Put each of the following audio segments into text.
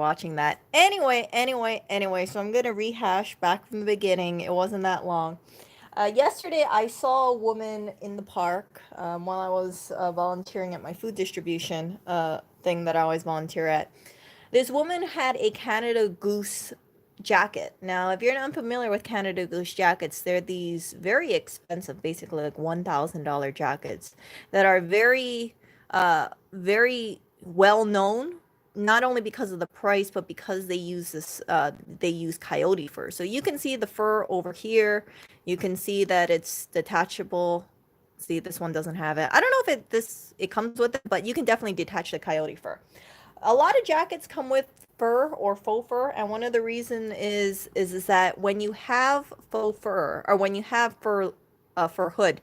watching that. Anyway, so I'm going to rehash back from the beginning. It wasn't that long. Yesterday, I saw a woman in the park while I was volunteering at my food distribution thing that I always volunteer at. This woman had a Canada Goose jacket. Now, if you're not familiar with Canada Goose jackets, they're these very expensive, basically like $1,000 jackets that are very well known. Not only because of the price, but because they use coyote fur. So you can see the fur over here. You can see that it's detachable. See, this one doesn't have it. I don't know if it comes with it, but you can definitely detach the coyote fur. A lot of jackets come with fur or faux fur, and one of the reason is that when you have faux fur or when you have fur hood,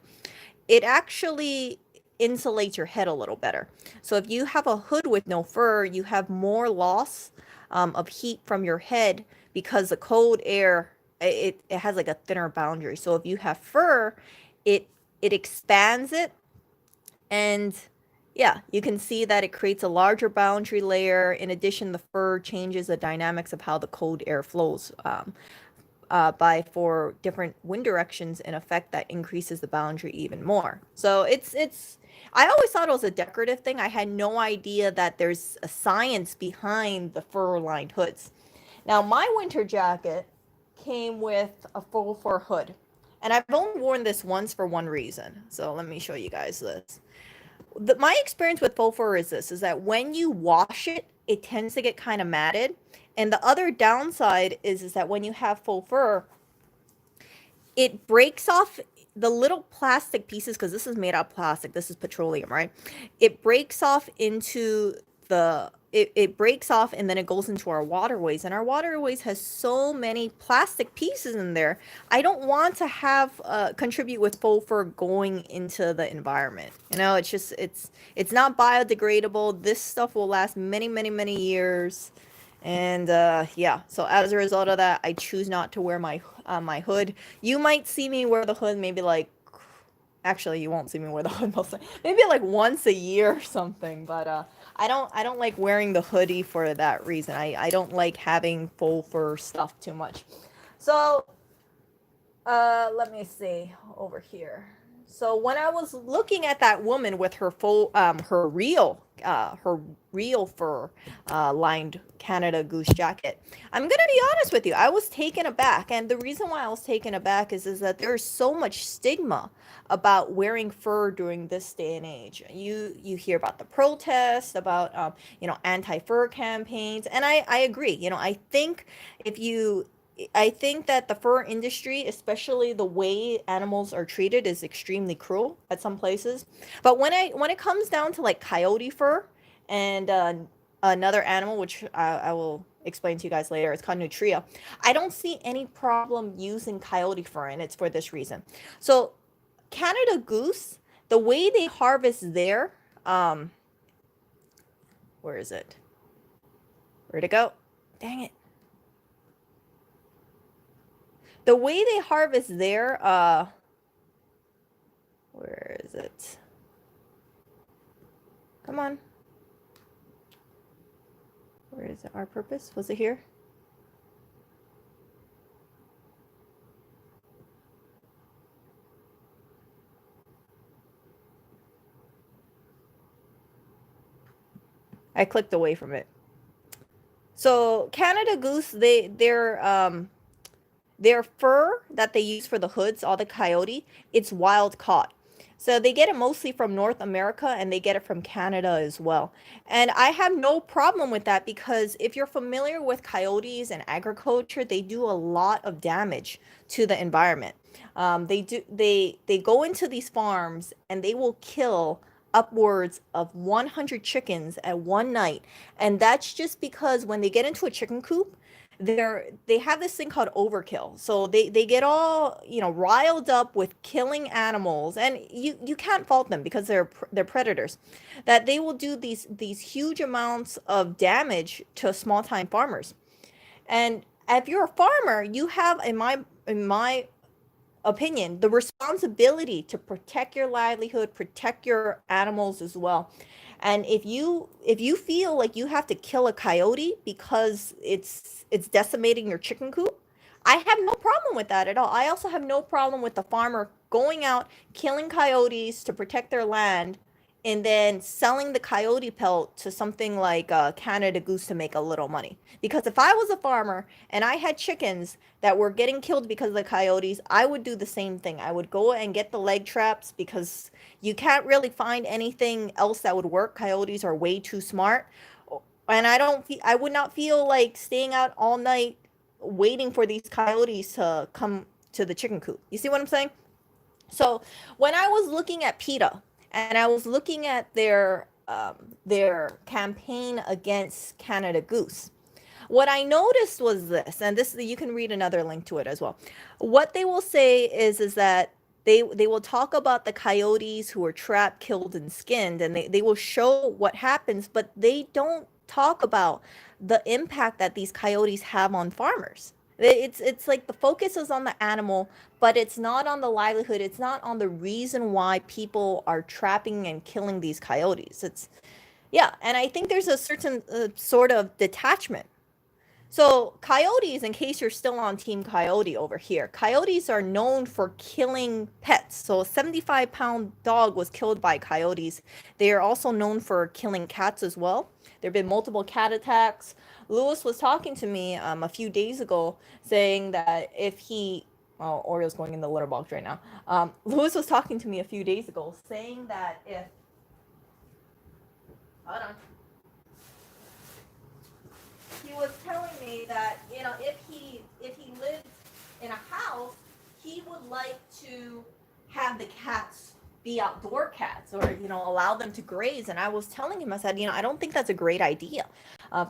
it actually insulates your head a little better. So if you have a hood with no fur, you have more loss of heat from your head because the cold air it has like a thinner boundary. So if you have fur, it it expands it, and yeah, you can see that it creates a larger boundary layer. In addition, the fur changes the dynamics of how the cold air flows by for different wind directions. In effect, that increases the boundary even more. So it's. I always thought it was a decorative thing. I had no idea that there's a science behind the fur-lined hoods. Now, my winter jacket came with a faux fur hood, and I've only worn this once for one reason. So let me show you guys this. My experience with faux fur is this: is that when you wash it, it tends to get kind of matted. And the other downside is that when you have faux fur, it breaks off the little plastic pieces, because this is made out of plastic. This is petroleum, right? It breaks off into it breaks off, and then it goes into our waterways, and our waterways has so many plastic pieces in there. I don't want to have contribute with faux fur going into the environment. It's just it's not biodegradable. This stuff will last many years. And yeah, so as a result of that, I choose not to wear my hood. You might see me wear the hood maybe like, actually, you won't see me wear the hood mostly. Maybe like once a year or something. But I don't like wearing the hoodie for that reason. I don't like having faux fur stuff too much. So let me see over here. So when I was looking at that woman with her real fur lined Canada Goose jacket, I'm gonna be honest with you. I was taken aback, and the reason why I was taken aback is that there's so much stigma about wearing fur during this day and age. You hear about the protests, about anti-fur campaigns, and I agree. If you I think that the fur industry, especially the way animals are treated, is extremely cruel at some places. But when it comes down to like coyote fur and another animal, which I will explain to you guys later, it's called nutria. I don't see any problem using coyote fur, and it's for this reason. So Canada goose, the way they harvest there, where is it? Where'd it go? Dang it. The way they harvest there, where is it? Come on. Where is it? Our purpose? Was it here? I clicked away from it. So Canada goose, their fur that they use for the hoods, all the coyote, it's wild caught. So they get it mostly from North America, and they get it from Canada as well. And I have no problem with that, because if you're familiar with coyotes and agriculture, they do a lot of damage to the environment. They go into these farms, and they will kill upwards of 100 chickens at one night. And that's just because when they get into a chicken coop, they have this thing called overkill. So they get all riled up with killing animals, and you can't fault them because they're predators. That they will do these huge amounts of damage to small time farmers. And if you're a farmer, you have, in my opinion, the responsibility to protect your livelihood, protect your animals as well. And if you feel like you have to kill a coyote because it's decimating your chicken coop, I have no problem with that at all. I also have no problem with the farmer going out, killing coyotes to protect their land, and then selling the coyote pelt to something like Canada Goose to make a little money. Because if I was a farmer and I had chickens that were getting killed because of the coyotes, I would do the same thing. I would go and get the leg traps because you can't really find anything else that would work. Coyotes are way too smart. And I would not feel like staying out all night waiting for these coyotes to come to the chicken coop. You see what I'm saying? So when I was looking at PETA and I was looking at their campaign against Canada Goose, what I noticed was this, and this you can read another link to it as well. What they will say is that they will talk about the coyotes who were trapped, killed, and skinned, and they will show what happens, but they don't talk about the impact that these coyotes have on farmers. It's like the focus is on the animal, but it's not on the livelihood. It's not on the reason why people are trapping and killing these coyotes. It's yeah, and I think there's a certain sort of detachment. So coyotes, in case you're still on Team Coyote over here, coyotes are known for killing pets. So a 75-pound dog was killed by coyotes. They are also known for killing cats as well. There have been multiple cat attacks. Lewis was talking to me a few days ago saying that if he, oh, Oreo's going in the litter box right now. Lewis was talking to me a few days ago saying that if, hold on, he was telling me that if he lived in a house, he would like to have the cats be outdoor cats or allow them to graze. And I was telling him, I said, I don't think that's a great idea.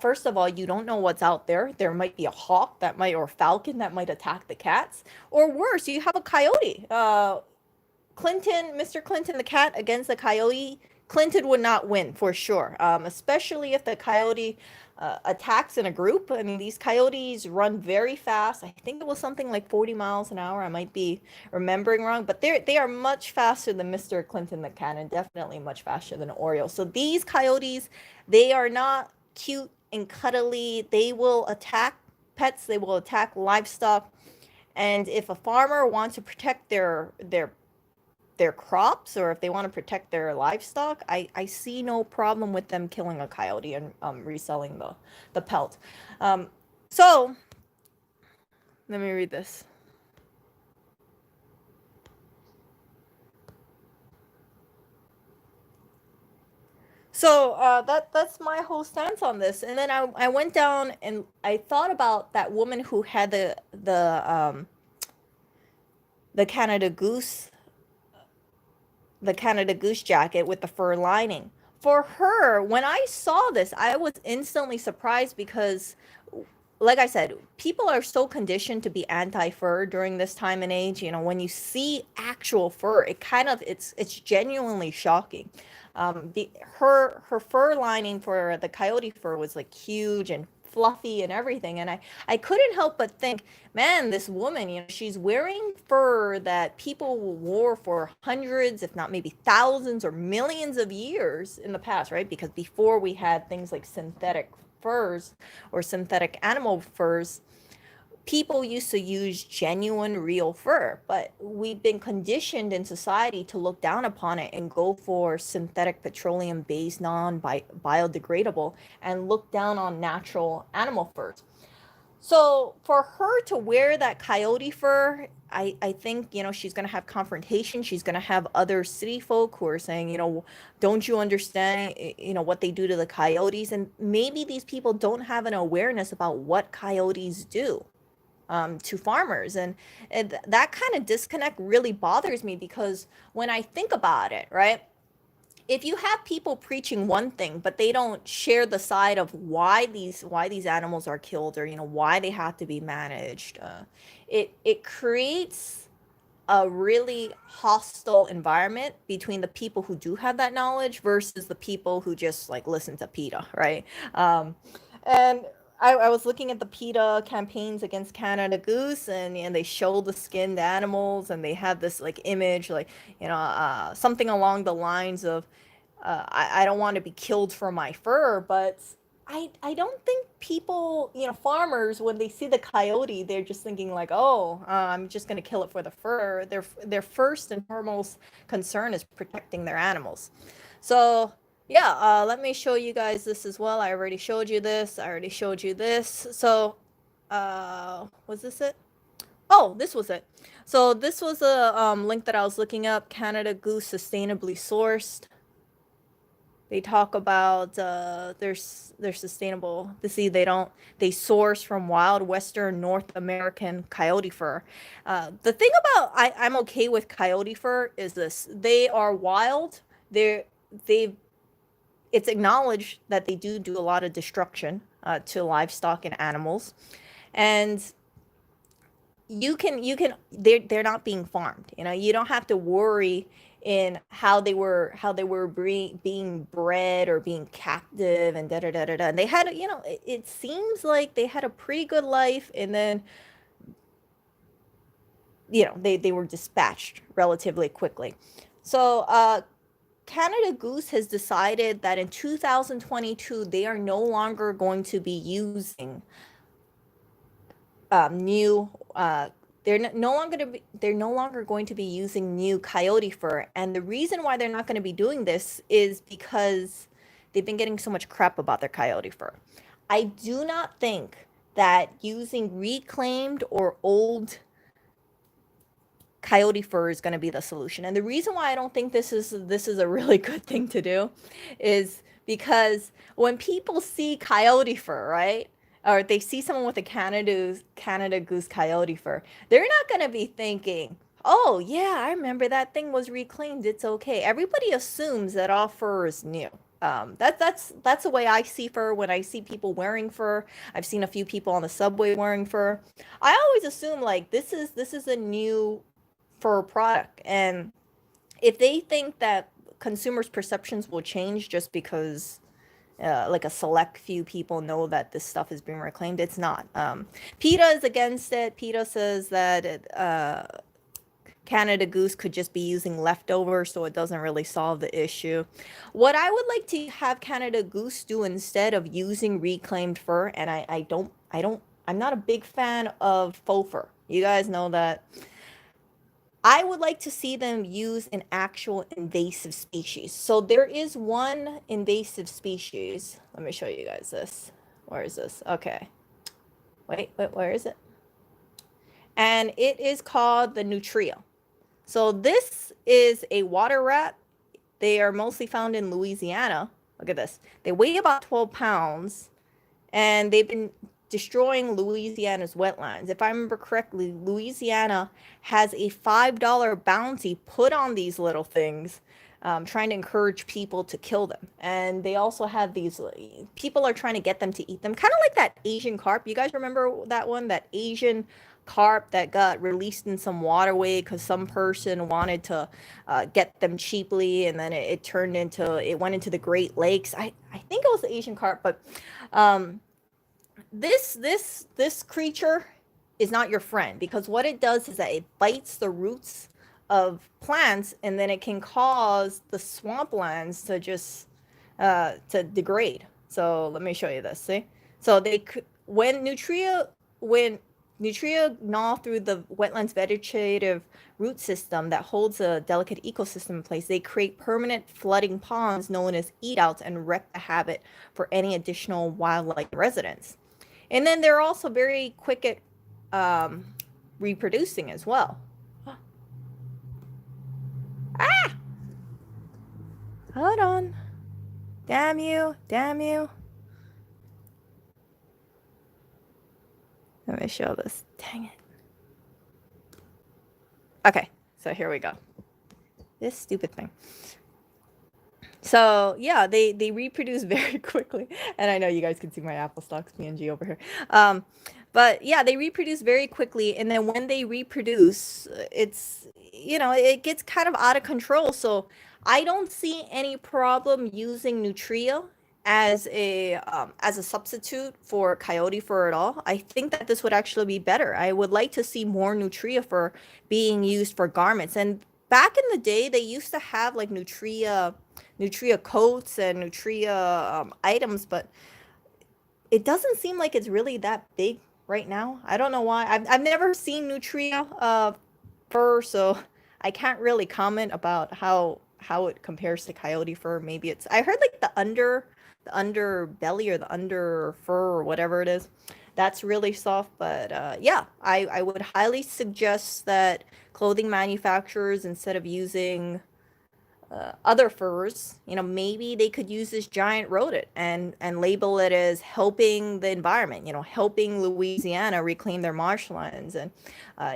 First of all, you don't know what's out there. There might be a hawk that might or falcon that might attack the cats, or worse, you have a coyote. Mr. Clinton, the cat against the coyote, Clinton would not win for sure, especially if the coyote attacks in a group. I mean, these coyotes run very fast. I think it was something like 40 miles an hour. I might be remembering wrong, but they are much faster than Mr. Clinton the cat, and definitely much faster than Oreo. So these coyotes, they are not cute and cuddly. They will attack pets. They will attack livestock. And if a farmer wants to protect their crops or if they want to protect their livestock, I see no problem with them killing a coyote and reselling the pelt. So let me read this. So that's my whole stance on this. And then I went down and I thought about that woman who had the Canada Goose the Canada Goose jacket with the fur lining. For her, when I saw this, I was instantly surprised because, like I said, people are so conditioned to be anti-fur during this time and age. When you see actual fur, it's genuinely shocking. Her fur lining for the coyote fur was like huge and fluffy and everything, and I couldn't help but think, man, this woman, she's wearing fur that people wore for hundreds, if not maybe thousands or millions of years in the past, right? Because before we had things like synthetic furs or synthetic animal furs, people used to use genuine real fur, but we've been conditioned in society to look down upon it and go for synthetic petroleum based non-biodegradable and look down on natural animal furs. So for her to wear that coyote fur, I think, she's going to have confrontation. She's going to have other city folk who are saying, don't you understand, what they do to the coyotes? And maybe these people don't have an awareness about what coyotes do to farmers. And that kind of disconnect really bothers me because when I think about it, right? If you have people preaching one thing but they don't share the side of why these animals are killed or why they have to be managed, it creates a really hostile environment between the people who do have that knowledge versus the people who just like listen to PETA, right? And I was looking at the PETA campaigns against Canada Goose, and they show the skinned animals, and they have this like image, like something along the lines of, I don't want to be killed for my fur, but I don't think people, farmers, when they see the coyote, they're just thinking like, oh, I'm just gonna kill it for the fur. Their first and foremost concern is protecting their animals. So yeah, let me show you guys this as well. I already showed you this. I already showed you this. So, was this it? Oh, this was it. So this was a link that I was looking up. Canada Goose sustainably sourced. They talk about their sustainable. See, they source from wild Western North American coyote fur. The thing about I'm okay with coyote fur is this: they are wild. They've it's acknowledged that they do a lot of destruction to livestock and animals, and they're not being farmed. You don't have to worry in how they were being bred or being captive and da da da da da. And they had, it seems like they had a pretty good life, and then they were dispatched relatively quickly. So Canada Goose has decided that in 2022 they are no longer going to be using new they're no longer going to be using new coyote fur. And the reason why they're not going to be doing this is because they've been getting so much crap about their coyote fur. I do not think that using reclaimed or old coyote fur is going to be the solution. And the reason why I don't think this is a really good thing to do is because when people see coyote fur, right? Or they see someone with a Canada Goose coyote fur, they're not going to be thinking, "Oh, yeah, I remember that thing was reclaimed. It's okay." Everybody assumes that all fur is new. That's the way I see fur when I see people wearing fur. I've seen a few people on the subway wearing fur. I always assume like this is a new fur product, and if they think that consumers' perceptions will change just because like a select few people know that this stuff is being reclaimed, it's not. PETA is against it. PETA says that Canada Goose could just be using leftovers, so it doesn't really solve the issue. What I would like to have Canada Goose do instead of using reclaimed fur, and I'm not a big fan of faux fur. You guys know that. I would like to see them use an actual invasive species. So there is one invasive species. Let me show you guys this. Where is this? Okay. Wait, where is it? And it is called the nutria. So this is a water rat. They are mostly found in Louisiana. Look at this. They weigh about 12 pounds, and they've been destroying Louisiana's wetlands. If I remember correctly, Louisiana has a $5 bounty put on these little things, trying to encourage people to kill them. And they also have these, people are trying to get them to eat them. Kind of like that Asian carp. You guys remember that one? That Asian carp that got released in some waterway because some person wanted to get them cheaply, and then it went into the Great Lakes. I think it was the Asian carp, but this creature is not your friend, because what it does is that it bites the roots of plants, and then it can cause the swamplands to just to degrade. So let me show you this. See, so when nutria gnaw through the wetlands vegetative root system that holds a delicate ecosystem in place, they create permanent flooding ponds known as eatouts and wreak the habit for any additional wildlife residents. And then they're also very quick at reproducing as well. Ah! Hold on. Damn you. Damn you. Let me show this. Dang it. Okay, so here we go. This stupid thing. So yeah, they reproduce very quickly, and I know you guys can see my Apple Stocks PNG over here. But yeah, they reproduce very quickly, and then when they reproduce, it gets kind of out of control. So I don't see any problem using nutria as a substitute for coyote fur at all. I think that this would actually be better. I would like to see more nutria fur being used for garments. And back in the day, they used to have like nutria coats and nutria items, but it doesn't seem like it's really that big right now. I don't know why. I've never seen nutria fur, so I can't really comment about how it compares to coyote fur. Maybe it's I heard like the underbelly or the under fur or whatever it is. That's really soft, but yeah, I would highly suggest that clothing manufacturers, instead of using other furs, maybe they could use this giant rodent and label it as helping the environment, helping Louisiana reclaim their marshlands, and uh,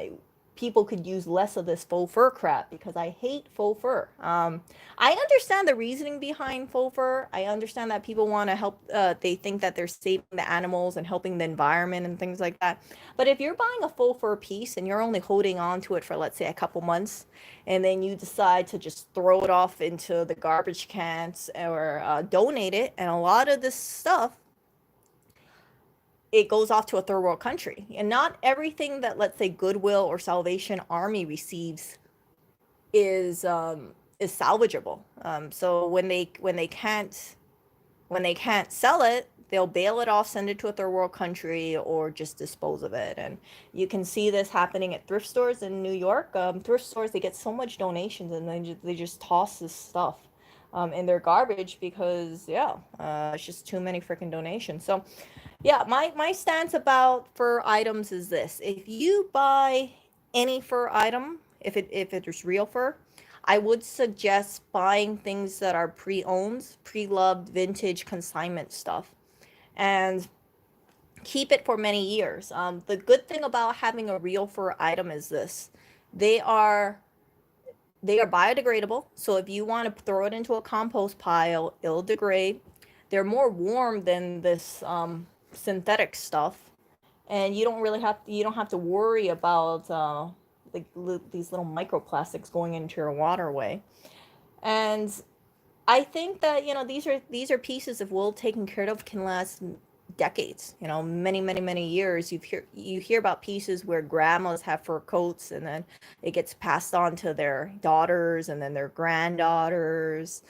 people could use less of this faux fur crap because I hate faux fur. I understand the reasoning behind faux fur. I understand that people want to help. They think that they're saving the animals and helping the environment and things like that. But if you're buying a faux fur piece and you're only holding on to it for, let's say, a couple months, and then you decide to just throw it off into the garbage cans or donate it, and a lot of this stuff, it goes off to a third world country, and not everything that, let's say, Goodwill or Salvation Army receives is salvageable. So when they can't sell it, they'll bail it off, send it to a third world country, or just dispose of it. And you can see this happening at thrift stores in New York. Thrift stores, they get so much donations, and then they just toss this stuff in their garbage because, yeah, it's just too many freaking donations. So yeah, my stance about fur items is this: if you buy any fur item, if it is real fur, I would suggest buying things that are pre-owned, pre-loved, vintage consignment stuff, and keep it for many years. The good thing about having a real fur item is this: they are they are biodegradable. So if you want to throw it into a compost pile, it'll degrade. They're more warm than this synthetic stuff, and you don't have to worry about like these little microplastics going into your waterway. And I think that these are pieces, if well taken care of, can last decades. Many, many, many years. You hear about pieces where grandmas have fur coats, and then it gets passed on to their daughters and then their granddaughters.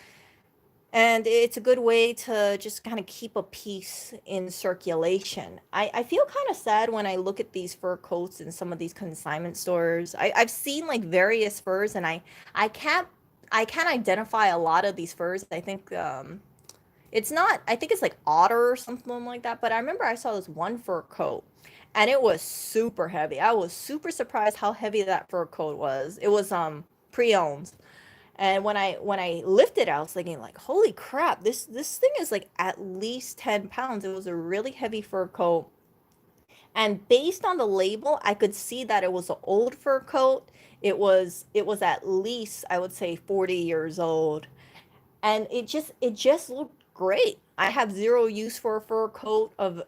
And it's a good way to just kind of keep a piece in circulation. I feel kind of sad when I look at these fur coats in some of these consignment stores. I've seen like various furs, and I can't I can't identify a lot of these furs. I think it's not, I think it's like otter or something like that. But I remember I saw this one fur coat, and it was super heavy. I was super surprised how heavy that fur coat was. It was pre-owned. And when I lifted it, I was thinking like, holy crap, this thing is like at least 10 pounds. It was a really heavy fur coat. And based on the label, I could see that it was an old fur coat. It was at least, I would say, 40 years old. And it just looked great. I have zero use for a fur coat of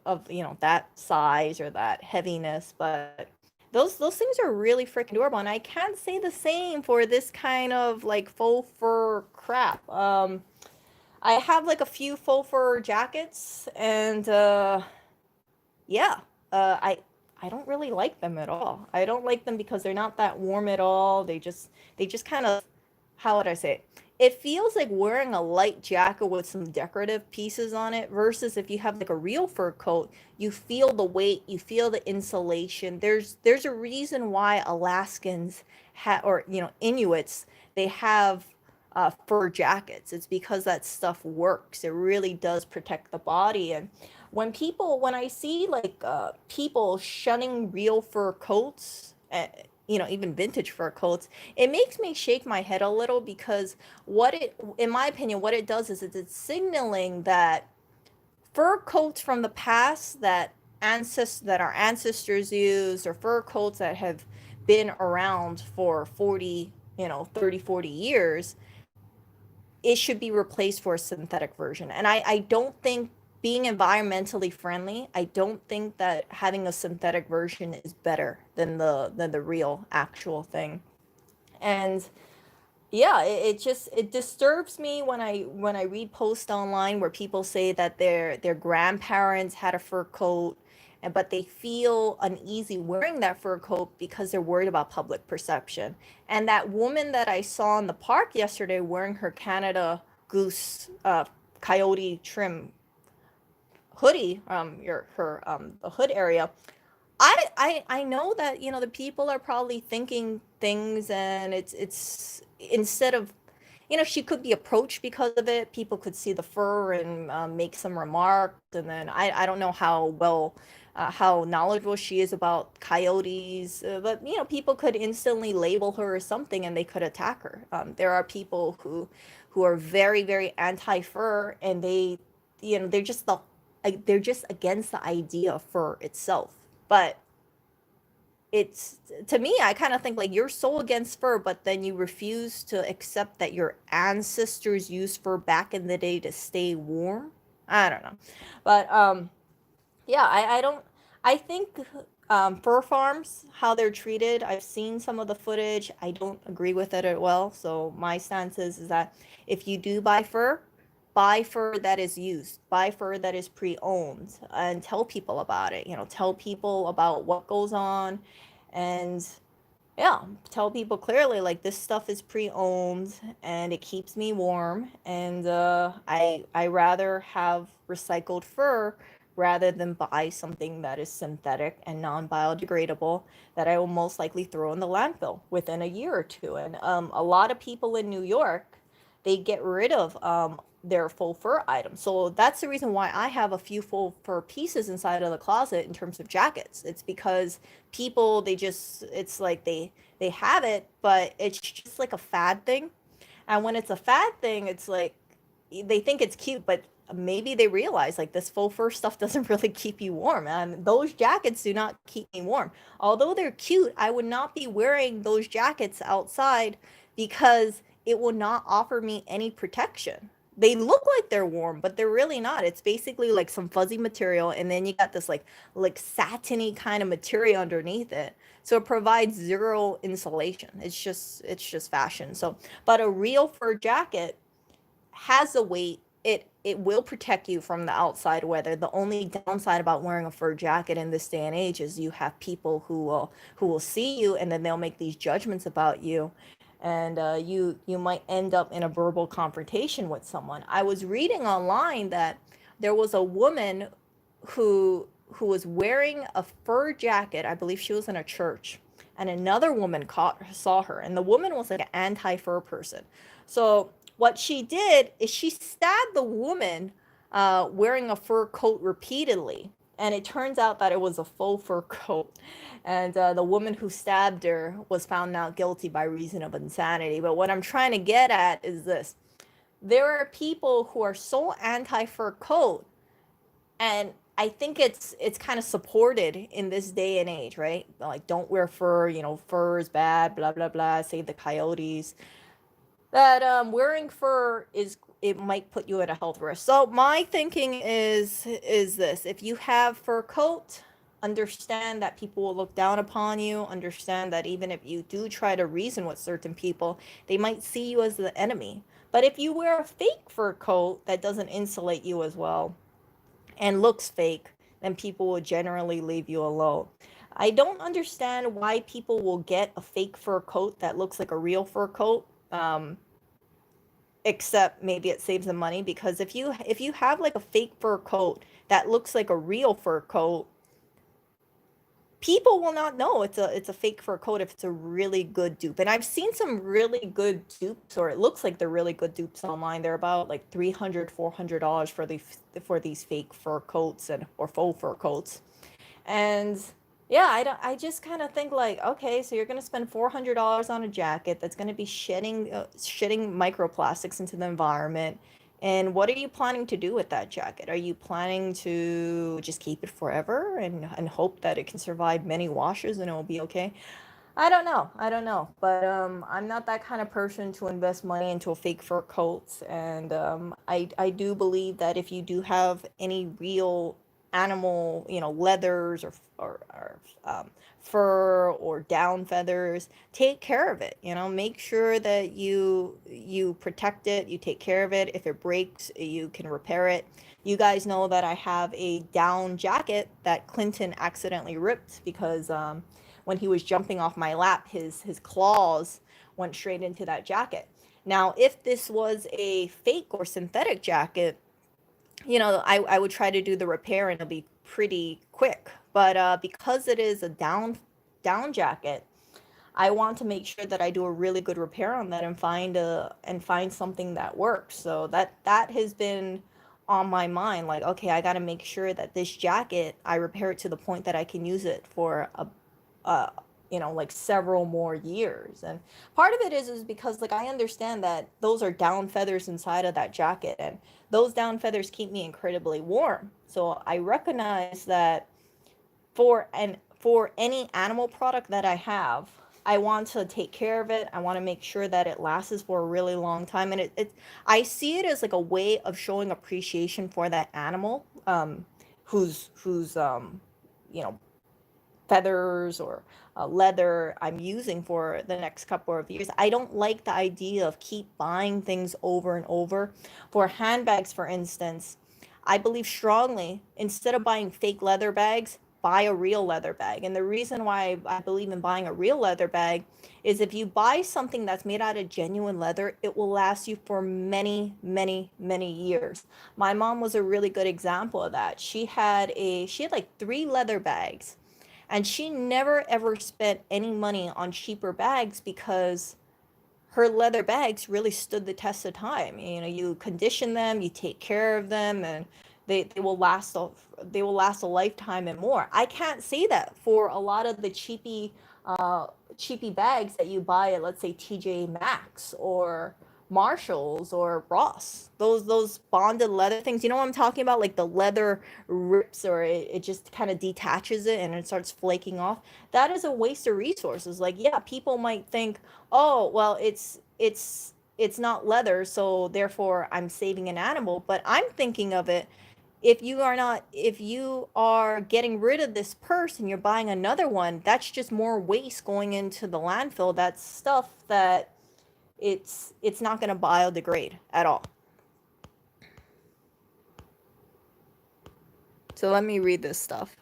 that size or that heaviness, but those things are really freaking durable, and I can't say the same for this kind of like faux fur crap. I have like a few faux fur jackets, and yeah, I don't really like them at all. I don't like them because they're not that warm at all. They just kind of, how would I say it? It feels like wearing a light jacket with some decorative pieces on it, versus if you have like a real fur coat, you feel the weight, you feel the insulation. There's a reason why Alaskans or Inuits, they have fur jackets. It's because that stuff works. It really does protect the body. And when I see like people shunning real fur coats, even vintage fur coats, it makes me shake my head a little, because in my opinion, what it does is it's signaling that fur coats from the past that our ancestors used, or fur coats that have been around for 30, 40 years, it should be replaced for a synthetic version. And I don't think, being environmentally friendly, I don't think that having a synthetic version is better than the real actual thing. And Yeah, it just it disturbs me when I read posts online where people say that their grandparents had a fur coat, and but they feel uneasy wearing that fur coat because they're worried about public perception. And that woman that I saw in the park yesterday wearing her Canada Goose coyote trim hoodie, your her the hood area, I know that, you know, the people are probably thinking things, and it's instead of, you know, she could be approached because of it. People could see the fur and make some remarks, and then I don't know how well, how knowledgeable she is about coyotes, but you know, people could instantly label her or something, and they could attack her. There are people who are very very anti-fur, and they, you know, they're just they're just against the idea of fur itself. But it's, to me, I kind of think like you're so against fur, but then you refuse to accept that your ancestors used fur back in the day to stay warm. I don't know. But yeah, I don't. I think fur farms, how they're treated. I've seen some of the footage. I don't agree with it at well. So my stance is that if you do buy fur that is used, buy fur that is pre-owned, and tell people about it. You know, tell people about what goes on, and yeah, tell people clearly like this stuff is pre-owned and it keeps me warm, and I rather have recycled fur rather than buy something that is synthetic and non-biodegradable that I will most likely throw in the landfill within a year or two. And a lot of people in New York, they get rid of their faux fur items. So that's the reason why I have a few faux fur pieces inside of the closet in terms of jackets. It's because people, they just, it's like they have it, but it's just like a fad thing. And when it's a fad thing, it's like they think it's cute, but maybe they realize like this faux fur stuff doesn't really keep you warm, and those jackets do not keep me warm. Although they're cute, I would not be wearing those jackets outside because it will not offer me any protection. They look like they're warm, but they're really not. It's basically like some fuzzy material, and then you got this like satiny kind of material underneath it. So it provides zero insulation. It's just fashion. So, but a real fur jacket has a weight. It will protect you from the outside weather. The only downside about wearing a fur jacket in this day and age is you have people who will see you, and then they'll make these judgments about you, and you might end up in a verbal confrontation with someone. I was reading online that there was a woman who was wearing a fur jacket. I believe she was in a church, and another woman saw her, and the woman was like an anti-fur person. So what she did is she stabbed the woman wearing a fur coat repeatedly, and it turns out that it was a faux fur coat. And the woman who stabbed her was found not guilty by reason of insanity. But what I'm trying to get at is this: there are people who are so anti-fur coat, and I think it's kind of supported in this day and age, right? Like, don't wear fur, you know, fur is bad, blah blah blah, save the coyotes. That wearing fur is, it might put you at a health risk. So my thinking is this: if you have fur coat, understand that people will look down upon you. Understand that even if you do try to reason with certain people, they might see you as the enemy. But if you wear a fake fur coat that doesn't insulate you as well and looks fake, then people will generally leave you alone. I don't understand why people will get a fake fur coat that looks like a real fur coat. Except maybe it saves them money, because if you have like a fake fur coat that looks like a real fur coat, people will not know it's a fake fur coat if it's a really good dupe. And I've seen some really good dupes, or it looks like they're really good dupes online. They're about like $300 $400 for these fake fur coats and or faux fur coats. And yeah, I just kind of think like, okay, so you're going to spend $400 on a jacket that's going to be shedding microplastics into the environment. And what are you planning to do with that jacket? Are you planning to just keep it forever and hope that it can survive many washes and it will be okay? I don't know. I don't know. But I'm not that kind of person to invest money into a fake fur coat. And I do believe that if you do have any real animal, leathers or fur or down feathers, take care of it. Make sure that you protect it, you take care of it. If it breaks, you can repair it. You guys know that I have a down jacket that Clinton accidentally ripped because when he was jumping off my lap, his claws went straight into that jacket. Now, if this was a fake or synthetic jacket, I would try to do the repair and it'll be pretty quick. But because it is a down jacket, I want to make sure that I do a really good repair on that and find something that works. So that has been on my mind. Like, okay, I got to make sure that this jacket I repair it to the point that I can use it for uh, like several more years. And part of it is because like I understand that those are down feathers inside of that jacket, and those down feathers keep me incredibly warm. So I recognize that for any animal product that I have, I want to take care of it. I want to make sure that it lasts for a really long time, and I see it as like a way of showing appreciation for that animal, who's you know feathers or leather I'm using for the next couple of years. I don't like the idea of keep buying things over and over. For handbags, for instance, I believe strongly instead of buying fake leather bags, buy a real leather bag. And the reason why I believe in buying a real leather bag is if you buy something that's made out of genuine leather, it will last you for many, many, many years. My mom was a really good example of that. She had like 3 leather bags, and she never ever spent any money on cheaper bags because her leather bags really stood the test of time. You condition them, you take care of them, and they will last a lifetime and more. I can't say that for a lot of the uh, cheapy bags that you buy at, let's say, TJ Maxx or Marshalls or Ross. Those bonded leather things. You know what I'm talking about? Like the leather rips, or it just kind of detaches it and it starts flaking off. That is a waste of resources. Like, yeah, people might think, oh, well, it's not leather, so therefore I'm saving an animal. But I'm thinking of it, if you are getting rid of this purse and you're buying another one, that's just more waste going into the landfill. That's stuff that it's not going to biodegrade at all. So let me read this stuff.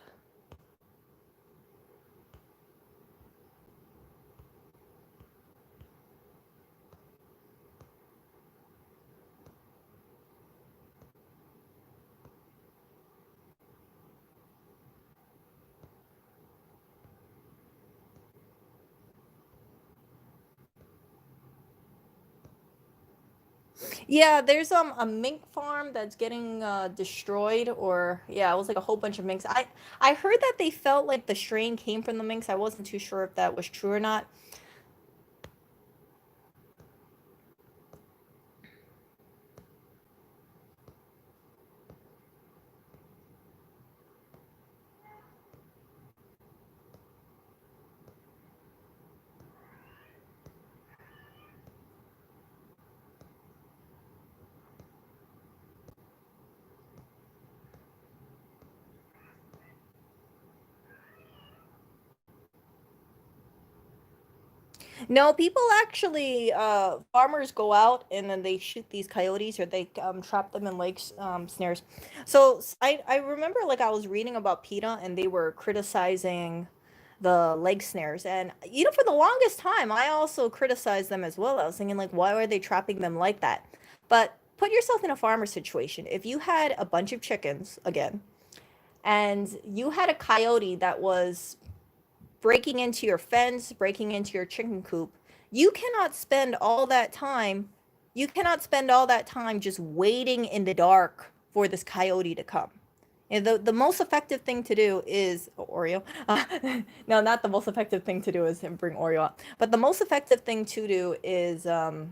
Yeah, there's a mink farm that's getting destroyed, or yeah, it was like a whole bunch of minks. I heard that they felt like the strain came from the minks. I wasn't too sure if that was true or not. No, people actually, farmers go out and then they shoot these coyotes, or they trap them in lake snares. So I remember like I was reading about PETA and they were criticizing the leg snares, and for the longest time I also criticized them as well. I was thinking like, why are they trapping them like that? But put yourself in a farmer situation. If you had a bunch of chickens again, and you had a coyote that was breaking into your fence, breaking into your chicken coop, you cannot spend all that time. You cannot spend all that time just waiting in the dark for this coyote to come. And the most effective thing to do is Oreo. No, not the most effective thing to do is bring Oreo up. But the most effective thing to do is to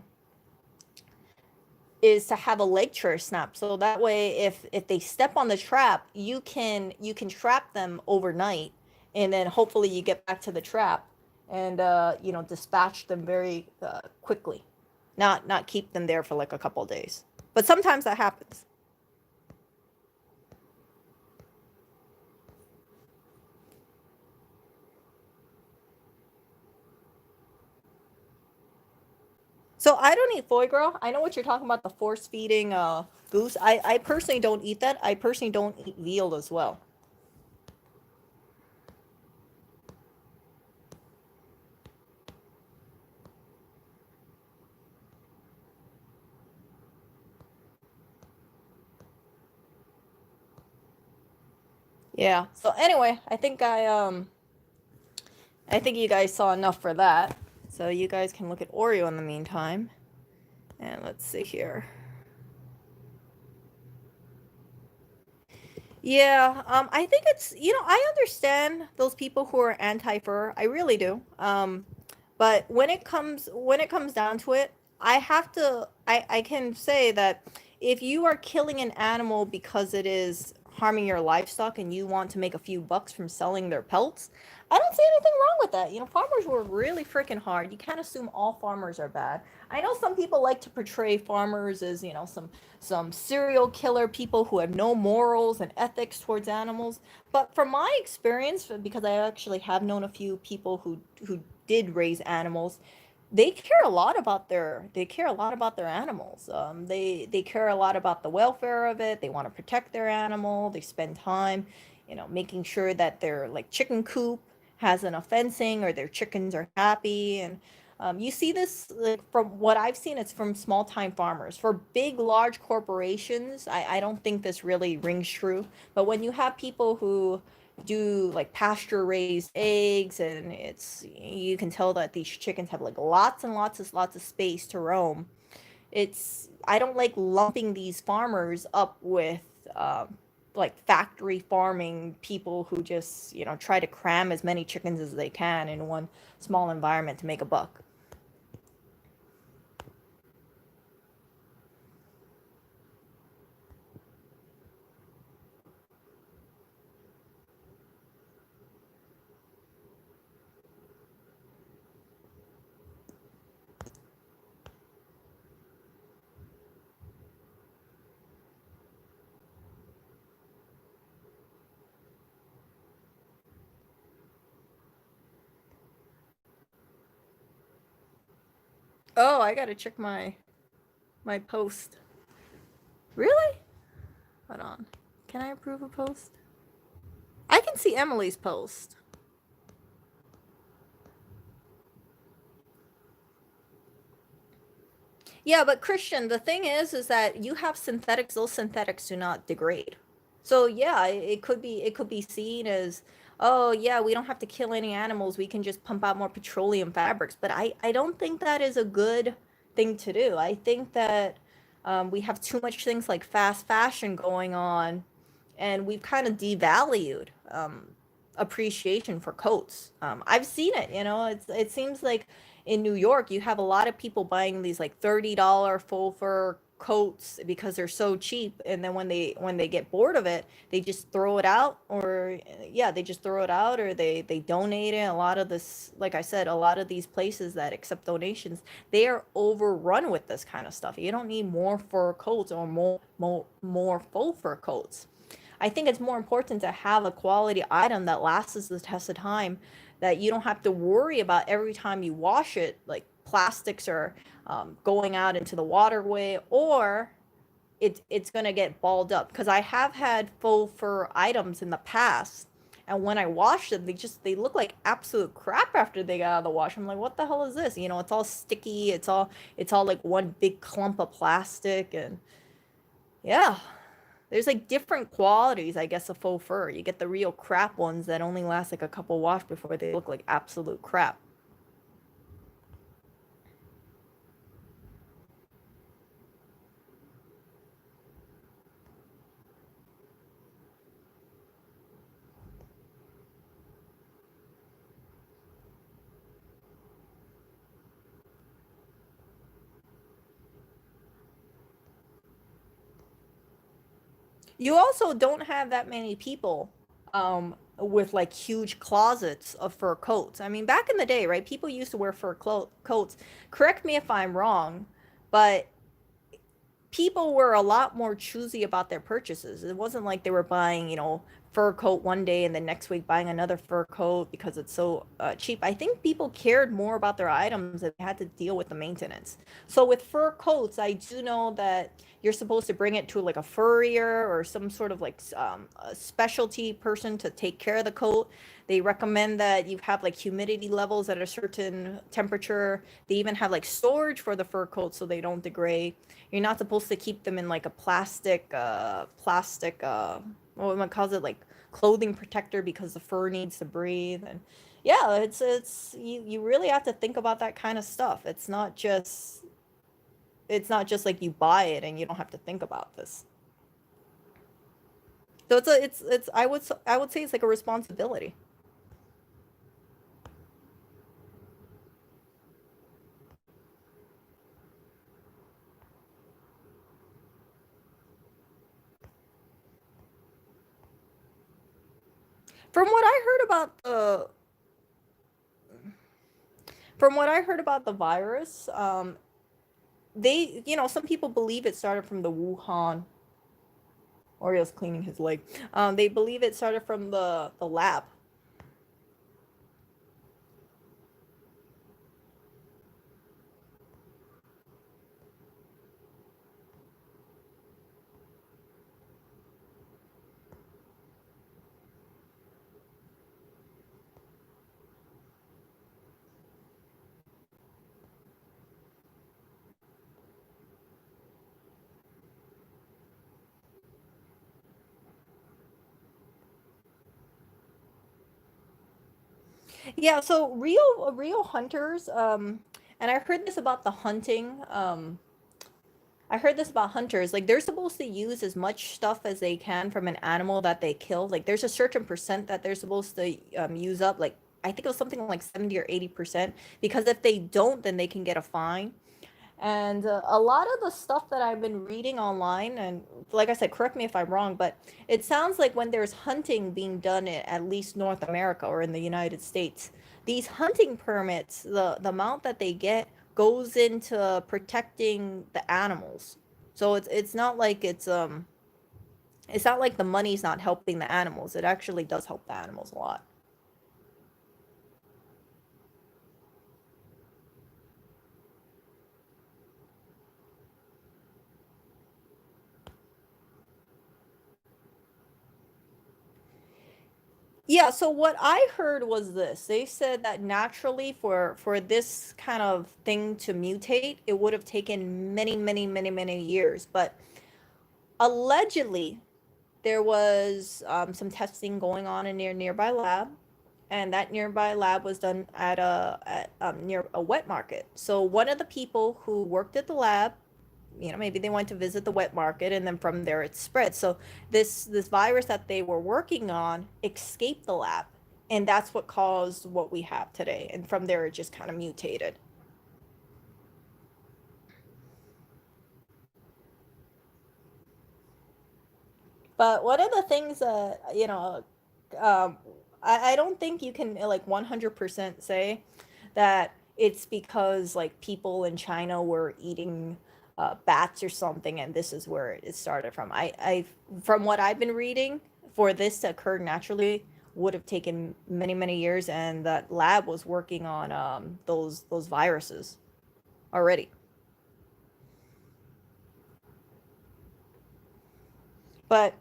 have a leg trail snap, so that way if they step on the trap, you can trap them overnight, and then hopefully you get back to the trap and dispatch them very quickly, not keep them there for like a couple of days, but sometimes that happens. So I don't eat foie gras. I know what you're talking about, the force feeding goose. I personally don't eat that. I personally don't eat veal as well. Yeah. So anyway, I think you guys saw enough for that. So you guys can look at Oreo in the meantime. And let's see here. Yeah, I think it's, I understand those people who are anti-fur. I really do. But when it comes down to it, I can say that if you are killing an animal because it is harming your livestock and you want to make a few bucks from selling their pelts, I don't see anything wrong with that. Farmers were really freaking hard. You can't assume all farmers are bad. I know some people like to portray farmers as, some serial killer people who have no morals and ethics towards animals. But from my experience, because I actually have known a few people who did raise animals, they care a lot about their animals. They care a lot about the welfare of it. They want to protect their animal. They spend time, making sure that their like chicken coop has enough fencing or their chickens are happy. And you see this, like, from what I've seen, it's from small time farmers. For big, large corporations, I don't think this really rings true. But when you have people who do like pasture raised eggs, and you can tell that these chickens have like lots of space to roam. I don't like lumping these farmers up with like factory farming people who just try to cram as many chickens as they can in one small environment to make a buck. Oh, I gotta check my post. Really? Hold on. Can I approve a post? I can see Emily's post. Yeah, but Christian, the thing is that you have synthetics. Those synthetics do not degrade. So yeah, it could be seen as, oh yeah, we don't have to kill any animals. We can just pump out more petroleum fabrics. But I don't think that is a good thing to do. I think that we have too much things like fast fashion going on, and we've kind of devalued appreciation for coats. I've seen it. It seems like in New York, you have a lot of people buying these like $30 full fur coats because they're so cheap, and then when they get bored of it, they just throw it out, or yeah, they just throw it out, or they donate it. A lot of this, like I said, a lot of these places that accept donations, they are overrun with this kind of stuff. You don't need more fur coats or more faux fur coats. I think it's more important to have a quality item that lasts the test of time, that you don't have to worry about every time you wash it, like plastics are going out into the waterway, or it's going to get balled up. Because I have had faux fur items in the past, and when I wash them, they look like absolute crap after they got out of the wash. I'm like, what the hell is this? It's all sticky. It's all like one big clump of plastic, and yeah. There's like different qualities, I guess, of faux fur. You get the real crap ones that only last like a couple wash before they look like absolute crap. You also don't have that many people with like huge closets of fur coats. I mean, back in the day, right? People used to wear coats. Correct me if I'm wrong, but people were a lot more choosy about their purchases. It wasn't like they were buying, fur coat one day and the next week buying another fur coat because it's so cheap. I think people cared more about their items and they had to deal with the maintenance. So with fur coats, I do know that you're supposed to bring it to like a furrier or some sort of like a specialty person to take care of the coat. They recommend that you have like humidity levels at a certain temperature. They even have like storage for the fur coats so they don't degrade. You're not supposed to keep them in like a plastic what one calls it, like clothing protector, because the fur needs to breathe. And yeah, it's you really have to think about that kind of stuff. It's not just like you buy it and you don't have to think about this. So it's I would say it's like a responsibility. From what I heard about the from what I heard about the virus, some people believe it started from the Wuhan. Oriole's cleaning his leg. They believe it started from the lab. Yeah, so real hunters, and I heard this about the hunting. I heard this about hunters. Like they're supposed to use as much stuff as they can from an animal that they kill. Like there's a certain percent that they're supposed to use up. Like I think it was something like 70 or 80%. Because if they don't, then they can get a fine. And a lot of the stuff that I've been reading online, and like I said, correct me if I'm wrong, but it sounds like when there's hunting being done in at least North America or in the United States, these hunting permits, the amount that they get goes into protecting the animals. So it's not like the money's not helping the animals. It actually does help the animals a lot. Yeah, so what I heard was this. They said that naturally for this kind of thing to mutate, it would have taken many, many, many, many years. But allegedly, there was some testing going on in nearby lab, and that nearby lab was done near a wet market. So one of the people who worked at the lab, maybe they went to visit the wet market, and then from there it spread. So this virus that they were working on escaped the lab, and that's what caused what we have today. And from there it just kind of mutated. But one of the things that um, I don't think you can like 100% say that it's because like people in China were eating bats or something, and this is where it started from. From what I've been reading, for this to occur naturally would have taken many, many years, and that lab was working on those viruses already. But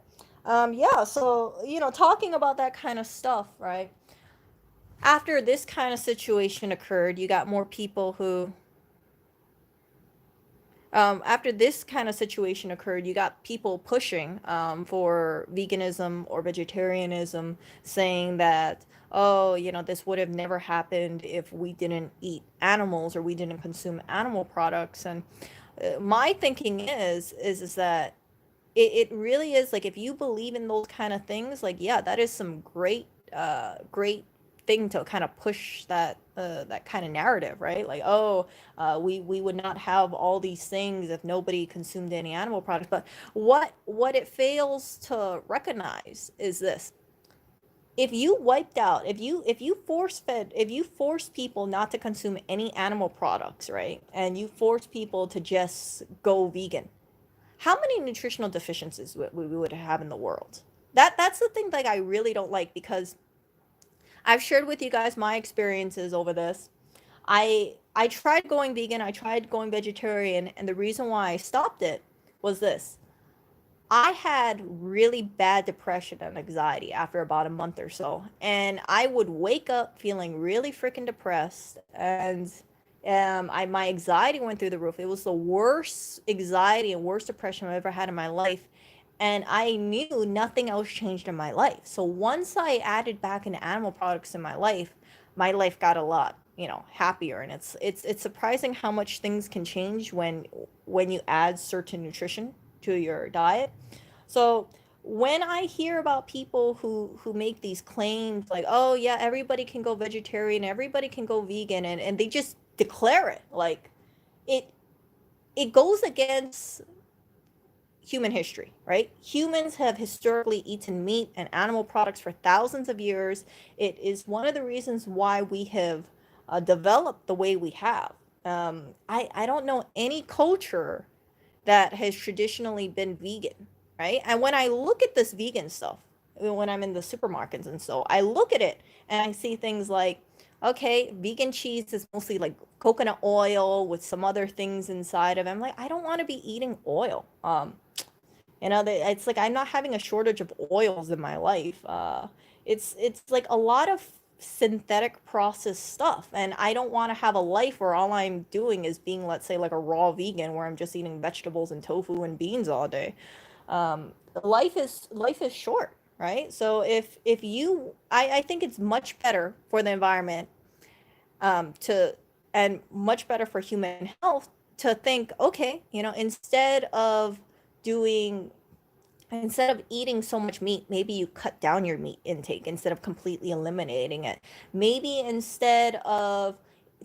yeah, so talking about that kind of stuff, right? After this kind of situation occurred, you got more people who, after this kind of situation occurred, you got people pushing for veganism or vegetarianism, saying that, oh, this would have never happened if we didn't eat animals or we didn't consume animal products. And my thinking is that it really is like, if you believe in those kind of things, like, yeah, that is some great thing to kind of push that kind of narrative, right? Like, oh, we would not have all these things if nobody consumed any animal products. But what it fails to recognize is this: if you wiped out, if you force people not to consume any animal products, right, and you force people to just go vegan, how many nutritional deficiencies we would have in the world? That's the thing that I really don't like, because I've shared with you guys my experiences over this. I tried going vegan, I tried going vegetarian, and the reason why I stopped it was this. I had really bad depression and anxiety after about a month or so, and I would wake up feeling really freaking depressed, and I my anxiety went through the roof. It was the worst anxiety and worst depression I've ever had in my life, and I knew nothing else changed in my life. So once I added back in animal products in my life got a lot, happier. And it's surprising how much things can change when you add certain nutrition to your diet. So when I hear about people who make these claims like, oh yeah, everybody can go vegetarian, everybody can go vegan, and they just declare it, like, it it goes against human history, right? Humans have historically eaten meat and animal products for thousands of years. It is one of the reasons why we have developed the way we have. I don't know any culture that has traditionally been vegan, right? And when I look at this vegan stuff, when I'm in the supermarkets and so, I look at it and I see things like, okay, vegan cheese is mostly like coconut oil with some other things inside of it. I'm like, I don't want to be eating oil. It's like I'm not having a shortage of oils in my life. It's like a lot of synthetic processed stuff, and I don't want to have a life where all I'm doing is being, let's say, like a raw vegan, where I'm just eating vegetables and tofu and beans all day. Life is short, right? So if you, I think it's much better for the environment, to and much better for human health to think, okay, doing instead of eating so much meat, maybe you cut down your meat intake instead of completely eliminating it. Maybe instead of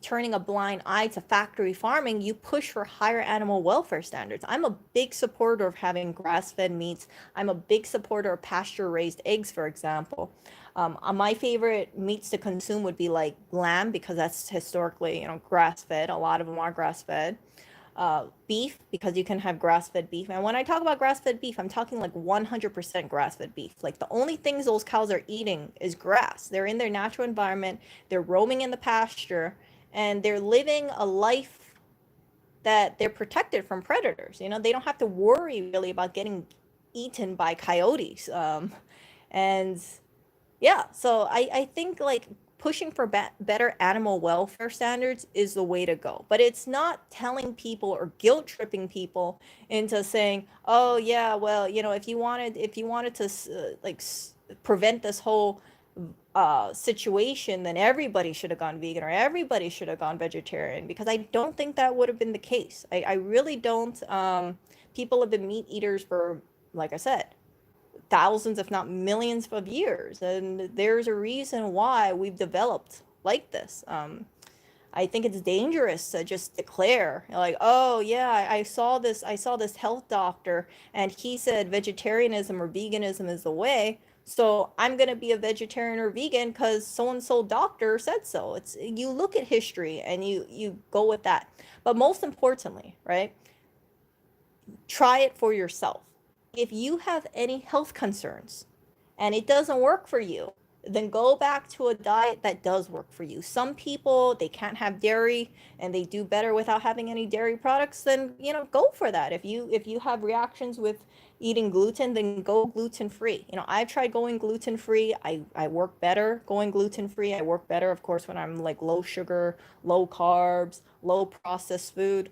turning a blind eye to factory farming, you push for higher animal welfare standards. I'm a big supporter of having grass-fed meats. I'm a big supporter of pasture-raised eggs, for example. My favorite meats to consume would be like lamb, because that's historically, grass-fed. A lot of them are grass-fed. Beef, because you can have grass-fed beef. And when I talk about grass-fed beef, I'm talking like 100% grass-fed beef. Like the only things those cows are eating is grass. They're in their natural environment, they're roaming in the pasture, and they're living a life that they're protected from predators. They don't have to worry really about getting eaten by coyotes. And yeah, so I think like pushing for better animal welfare standards is the way to go. But it's not telling people or guilt tripping people into saying, "Oh yeah, well, if you wanted to prevent this whole situation, then everybody should have gone vegan or everybody should have gone vegetarian," because I don't think that would have been the case. I really don't. People have been meat eaters for, like I said, thousands, if not millions of years. And there's a reason why we've developed like this. I think it's dangerous to just declare like, oh yeah, I saw this health doctor and he said vegetarianism or veganism is the way. So I'm going to be a vegetarian or vegan because so and so doctor said so. It's, you look at history and you go with that. But most importantly, right? Try it for yourself. If you have any health concerns and it doesn't work for you, then go back to a diet that does work for you. Some people, they can't have dairy and they do better without having any dairy products, then, go for that. If you have reactions with eating gluten, then go gluten free. I've tried going gluten free. I work better going gluten free. I work better, of course, when I'm like low sugar, low carbs, low processed food.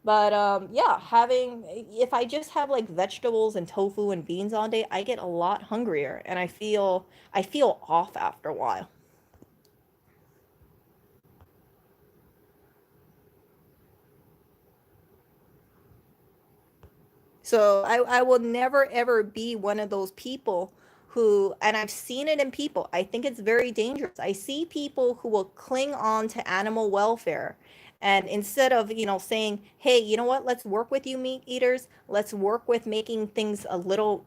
But yeah, having if I just have like vegetables and tofu and beans all day, I get a lot hungrier and I feel off after a while. So I will never ever be one of those people who, and I've seen it in people, I think it's very dangerous. I see people who will cling on to animal welfare. And instead of, saying, hey, you know what, let's work with you meat eaters. Let's work with making things a little,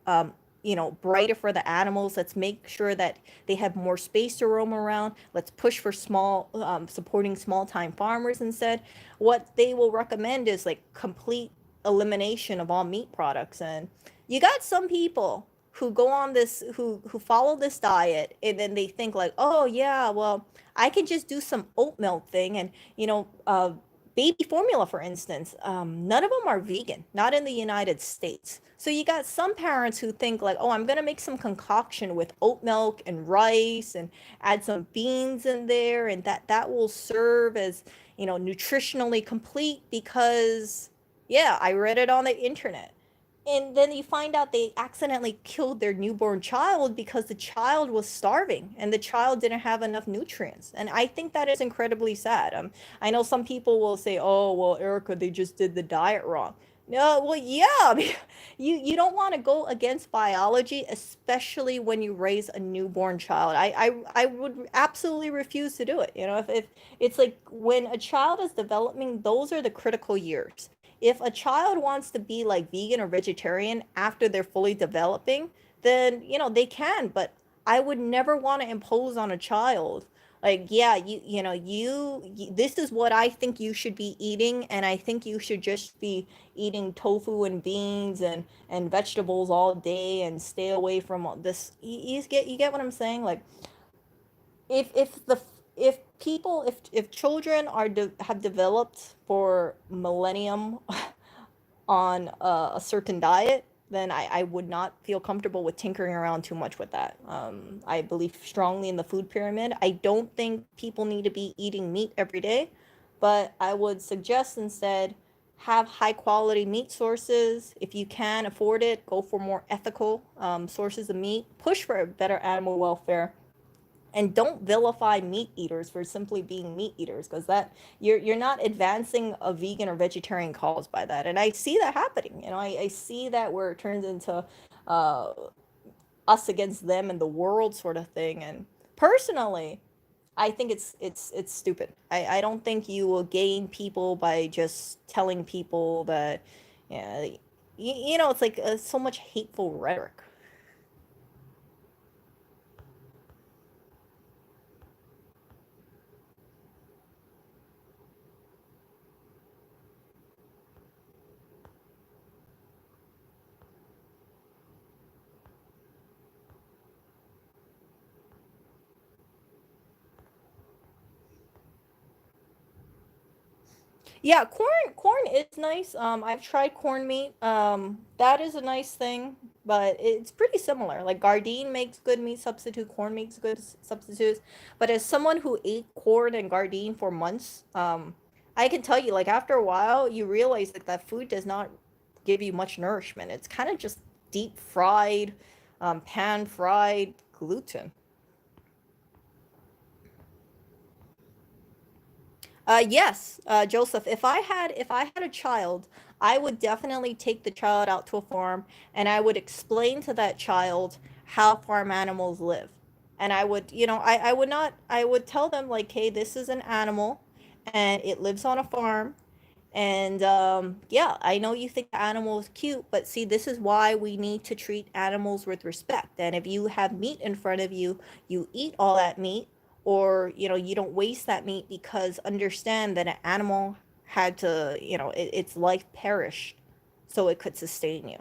brighter for the animals. Let's make sure that they have more space to roam around. Let's push for supporting small time farmers instead. What they will recommend is like complete elimination of all meat products. And you got some people who go on this who follow this diet, and then they think like, oh yeah, well, I can just do some oat milk thing, and baby formula, for instance, none of them are vegan, not in the United States. So you got some parents who think like, oh, I'm gonna make some concoction with oat milk and rice and add some beans in there, and that will serve as, nutritionally complete because, yeah, I read it on the internet. And then you find out they accidentally killed their newborn child because the child was starving and the child didn't have enough nutrients. And I think that is incredibly sad. I know some people will say, "Oh, well, Erica, they just did the diet wrong." No, well, yeah, you don't want to go against biology, especially when you raise a newborn child. I would absolutely refuse to do it. If it's like when a child is developing, those are the critical years. If a child wants to be like vegan or vegetarian after they're fully developing, then they can, but I would never want to impose on a child like, yeah, this is what I think you should be eating, and I think you should just be eating tofu and beans and vegetables all day and stay away from all this. You get what I'm saying? Like, if people if children have developed for millennium on a certain diet, then I would not feel comfortable with tinkering around too much with that. I believe strongly in the food pyramid. I don't think people need to be eating meat every day, but I would suggest instead have high quality meat sources. If you can afford it, go for more ethical sources of meat. Push for better animal welfare, and don't vilify meat eaters for simply being meat eaters, because that you're not advancing a vegan or vegetarian cause by that. And I see that happening. I see that where it turns into uh, us against them and the world sort of thing. And personally, I think it's stupid. I don't think you will gain people by just telling people that, yeah, it's like so much hateful rhetoric. Yeah, corn is nice. I've tried corn meat. That is a nice thing, but it's pretty similar. Like Gardein makes good meat substitute, corn makes good substitutes. But as someone who ate corn and Gardein for months, I can tell you, like after a while, you realize that that food does not give you much nourishment. It's kind of just deep fried, pan fried gluten. Yes, Joseph. If I had a child, I would definitely take the child out to a farm, and I would explain to that child how farm animals live. And I would, I would not, I would tell them like, hey, this is an animal, and it lives on a farm, and yeah, I know you think the animal is cute, but see, this is why we need to treat animals with respect. And if you have meat in front of you, you eat all that meat, or you don't waste that meat, because understand that an animal had to, its life perished so it could sustain you.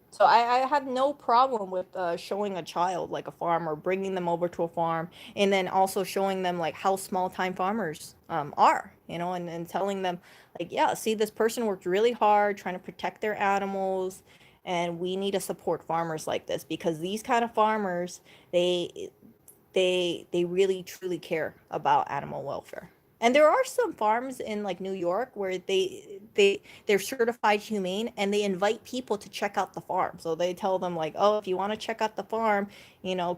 So I have no problem with showing a child like a farm, or bringing them over to a farm, and then also showing them like how small time farmers are, and telling them like, yeah, see, this person worked really hard trying to protect their animals, and we need to support farmers like this, because these kind of farmers, they they really truly care about animal welfare. And there are some farms in like New York where they're certified humane, and they invite people to check out the farm. So they tell them like, "Oh, if you want to check out the farm,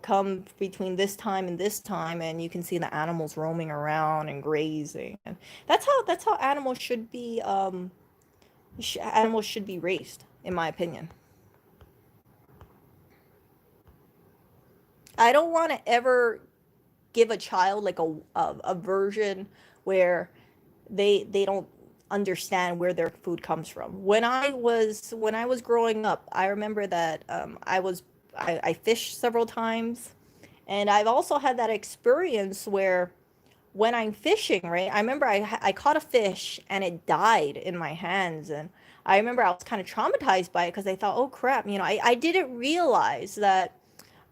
come between this time and this time, and you can see the animals roaming around and grazing." And that's how animals should be animals should be raised, in my opinion. I don't want to ever give a child like a version where they don't understand where their food comes from. When I was growing up, I remember that I fished several times, and I've also had that experience where when I'm fishing, right? I remember I caught a fish and it died in my hands, and I remember I was kind of traumatized by it because I thought, oh crap, I didn't realize that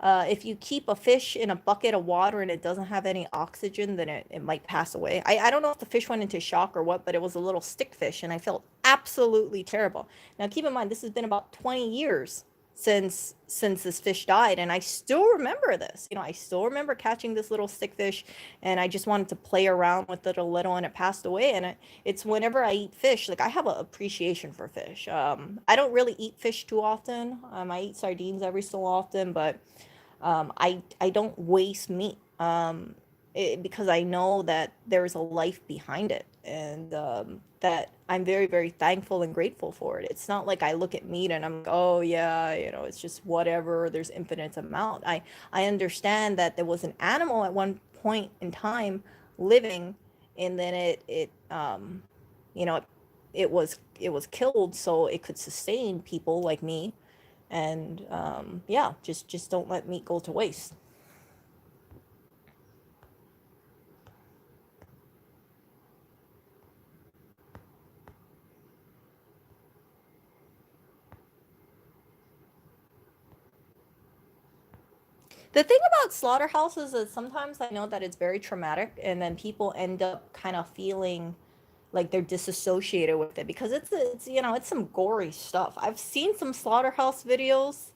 if you keep a fish in a bucket of water and it doesn't have any oxygen, then it might pass away. I don't know if the fish went into shock or what, but it was a little stick fish, and I felt absolutely terrible. Now, keep in mind, this has been about 20 years since this fish died, and I still remember this. I still remember catching this little stick fish, and I just wanted to play around with it a little, and it passed away. And it's whenever I eat fish, like I have an appreciation for fish. I don't really eat fish too often. I eat sardines every so often, but I don't waste meat because I know that there's a life behind it, and that I'm very, very thankful and grateful for it. It's not like I look at meat and I'm like, oh yeah, it's just whatever. There's infinite amount. I understand that there was an animal at one point in time living, and then you know, it was killed so it could sustain people like me, and yeah, just don't let meat go to waste. The thing about slaughterhouses is sometimes I know that it's very traumatic, and then people end up kind of feeling like they're disassociated with it because it's some gory stuff. I've seen some slaughterhouse videos.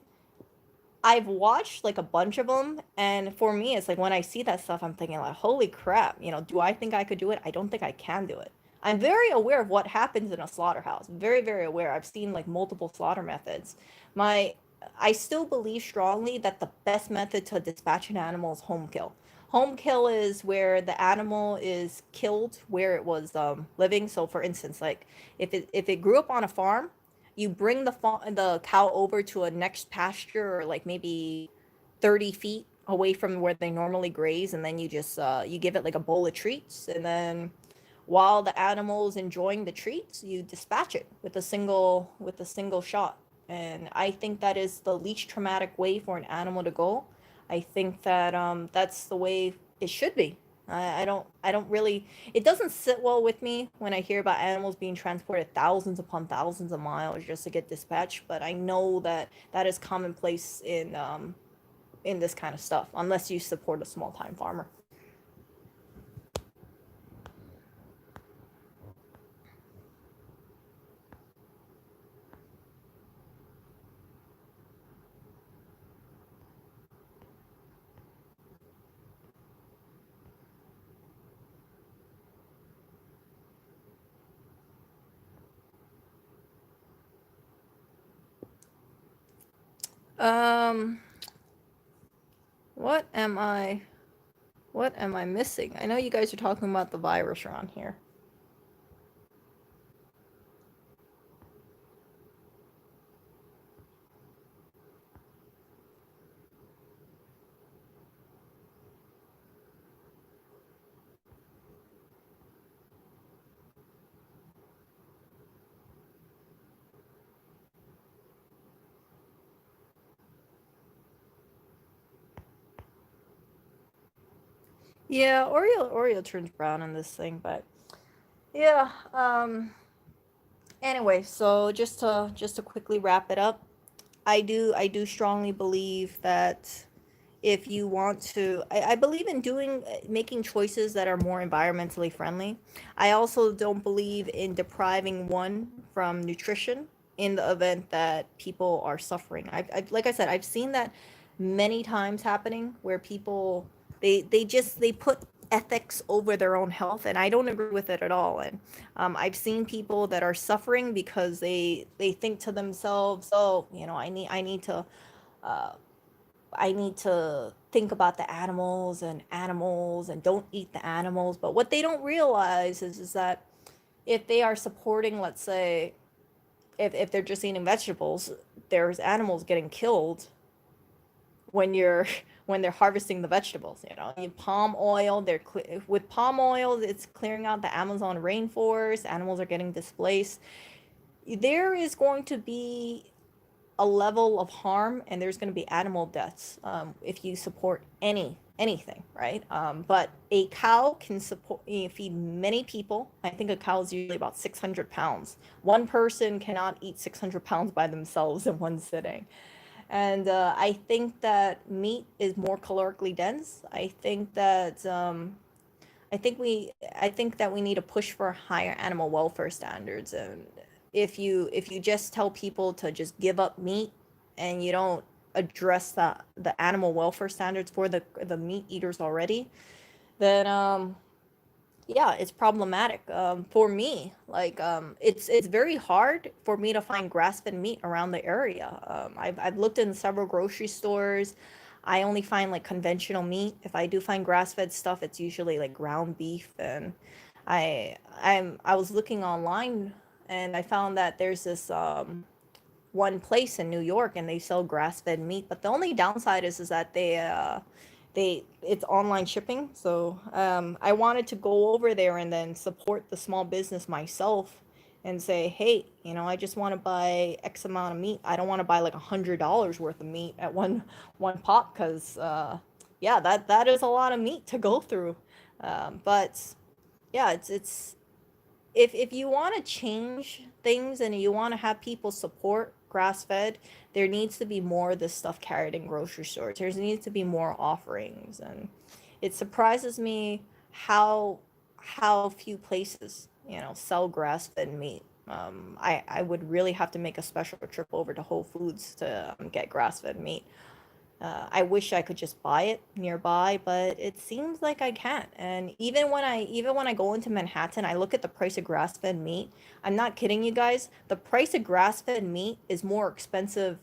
I've watched like a bunch of them, and for me, it's like when I see that stuff, I'm thinking like, holy crap, do I think I could do it? I don't think I can do it. I'm very aware of what happens in a slaughterhouse. Very, very aware. I've seen like multiple slaughter methods. My, I still believe strongly that the best method to dispatch an animal is home kill. Home kill is where the animal is killed where it was living. So, for instance, like if it grew up on a farm, you bring the cow over to a next pasture, or like maybe 30 feet away from where they normally graze, and then you just you give it like a bowl of treats, and then while the animal is enjoying the treats, you dispatch it with a single shot. And I think that is the least traumatic way for an animal to go. I think that that's the way it should be. I don't really, it doesn't sit well with me when I hear about animals being transported thousands upon thousands of miles just to get dispatched, but I know that that is commonplace in this kind of stuff, unless you support a small time farmer. Um, what am I what am I missing? I know you guys are talking about the virus around here. Yeah, Oreo turns brown in this thing, but yeah. Anyway, so just to quickly wrap it up, I do strongly believe that if you want to, I believe in making choices that are more environmentally friendly. I also don't believe in depriving one from nutrition in the event that people are suffering. Like I said, I've seen that many times happening where people, they put ethics over their own health, and I don't agree with it at all. And I've seen people that are suffering because they think to themselves, oh, uh, I need to think about the animals and don't eat the animals. But what they don't realize is that if they are supporting, let's say, if they're just eating vegetables, there's animals getting killed when you're when they're harvesting the vegetables. Palm oil, with palm oil, it's clearing out the Amazon rainforest. Animals are getting displaced. There is going to be a level of harm, and there's going to be animal deaths if you support anything, right? But a cow can support feed many people. I think a cow is usually about 600 pounds. One person cannot eat 600 pounds by themselves in one sitting. And I think that meat is more calorically dense. I think that we need to push for higher animal welfare standards. And if you just tell people to just give up meat and you don't address the animal welfare standards for the meat eaters already, then yeah, it's problematic for me. Like it's very hard for me to find grass-fed meat around the area. I've looked in several grocery stores. I only find like conventional meat. If I do find grass-fed stuff, it's usually like ground beef. And I was looking online, and I found that there's this one place in New York, and they sell grass-fed meat. But the only downside is that they it's online shipping. So I wanted to go over there and then support the small business myself and say, hey, I just want to buy X amount of meat. I don't want to buy like $100 worth of meat at one pop, because yeah, that is a lot of meat to go through. But yeah, it's if you want to change things and you want to have people support grass fed, there needs to be more of this stuff carried in grocery stores. There needs to be more offerings, and it surprises me how few places sell grass fed meat. I would really have to make a special trip over to Whole Foods to get grass fed meat. I wish I could just buy it nearby, but it seems like I can't. And even when I go into Manhattan, I look at the price of grass-fed meat. I'm not kidding you guys. The price of grass-fed meat is more expensive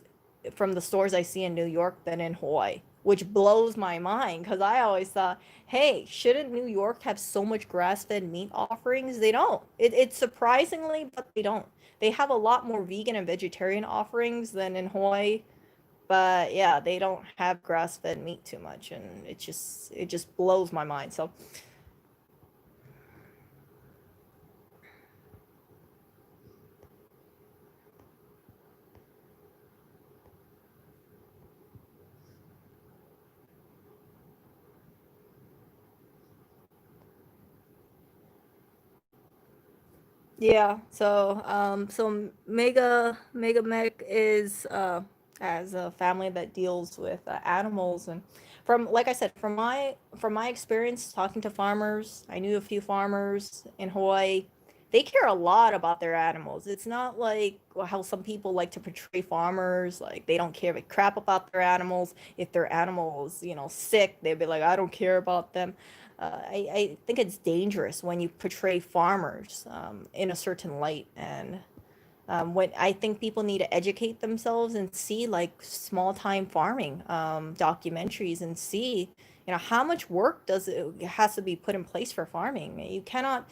from the stores I see in New York than in Hawaii, which blows my mind, because I always thought, hey, shouldn't New York have so much grass-fed meat offerings? They don't. It's surprisingly, but they don't. They have a lot more vegan and vegetarian offerings than in Hawaii, but yeah, they don't have grass-fed meat too much, and it just blows my mind. So yeah, so Mega Mech is as a family that deals with animals. And from like I said, from my experience talking to farmers, I knew a few farmers in Hawaii. They care a lot about their animals. It's not like how some people like to portray farmers, like they don't care a crap about their animals. If their animals, sick, they'd be like, I don't care about them. I think it's dangerous when you portray farmers in a certain light. And what I think people need to educate themselves and see like small time farming documentaries, and see how much work does it has to be put in place for farming. You cannot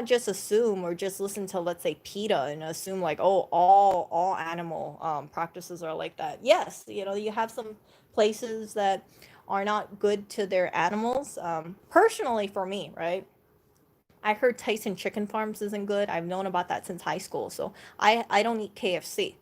just assume, or just listen to, let's say, PETA, and assume like, oh, all animal practices are like that. Yes, you have some places that are not good to their animals. Personally, for me, right? I heard Tyson Chicken Farms isn't good. I've known about that since high school, so I don't eat KFC.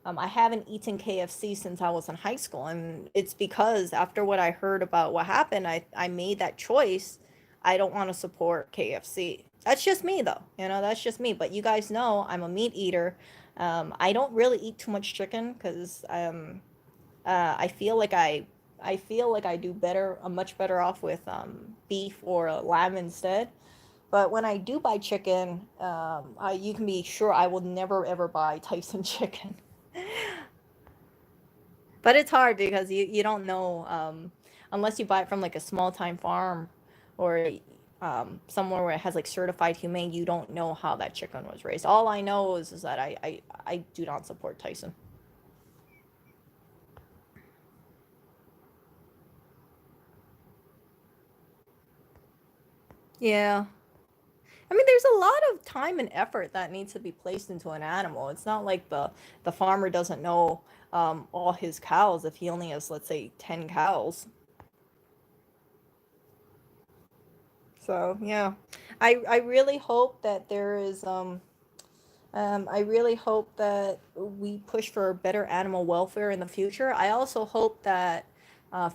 I haven't eaten KFC since I was in high school, and it's because after what I heard about what happened, I made that choice. I don't want to support KFC. That's just me, though. That's just me. But you guys know I'm a meat eater. I don't really eat too much chicken, because I feel like I do better. I'm much better off with beef or lamb instead. But when I do buy chicken, you can be sure I will never ever buy Tyson chicken. But it's hard because you don't know, unless you buy it from like a small time farm, or somewhere where it has like certified humane. You don't know how that chicken was raised. All I know is that I do not support Tyson. Yeah. I mean, there's a lot of time and effort that needs to be placed into an animal. It's not like the farmer doesn't know all his cows if he only has, let's say, 10 cows. So yeah, I really hope that there is I really hope that we push for better animal welfare in the future. I also hope that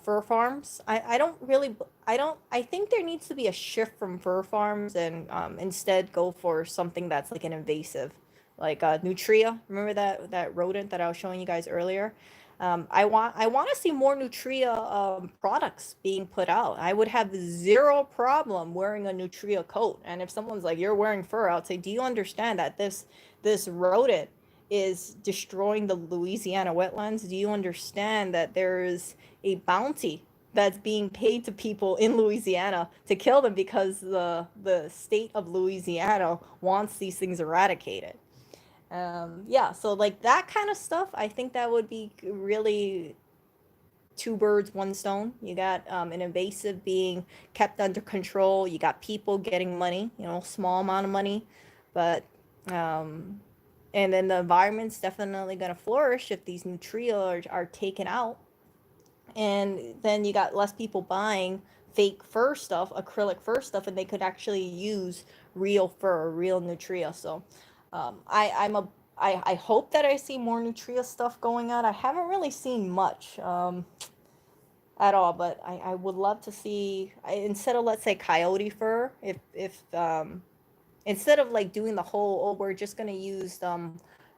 fur farms. I don't really. I don't. I think there needs to be a shift from fur farms and instead go for something that's like an invasive, like nutria. Remember that rodent that I was showing you guys earlier? I want to see more nutria products being put out. I would have zero problem wearing a nutria coat. And if someone's like, "You're wearing fur," I'll say, "Do you understand that this rodent is destroying the Louisiana wetlands? Do you understand that there is a bounty that's being paid to people in Louisiana to kill them because the state of Louisiana wants these things eradicated?" Yeah, so like that kind of stuff, I think that would be really two birds, one stone. You got an invasive being kept under control. You got people getting money, small amount of money, but um, and then the environment's definitely going to flourish if these nutria are taken out, and then you got less people buying fake fur stuff, acrylic fur stuff, and they could actually use real fur, real nutria. So I hope that I see more nutria stuff going on. I haven't really seen much at all, but I would love to see, instead of, let's say, coyote fur, if instead of like doing the whole, oh, we're just gonna use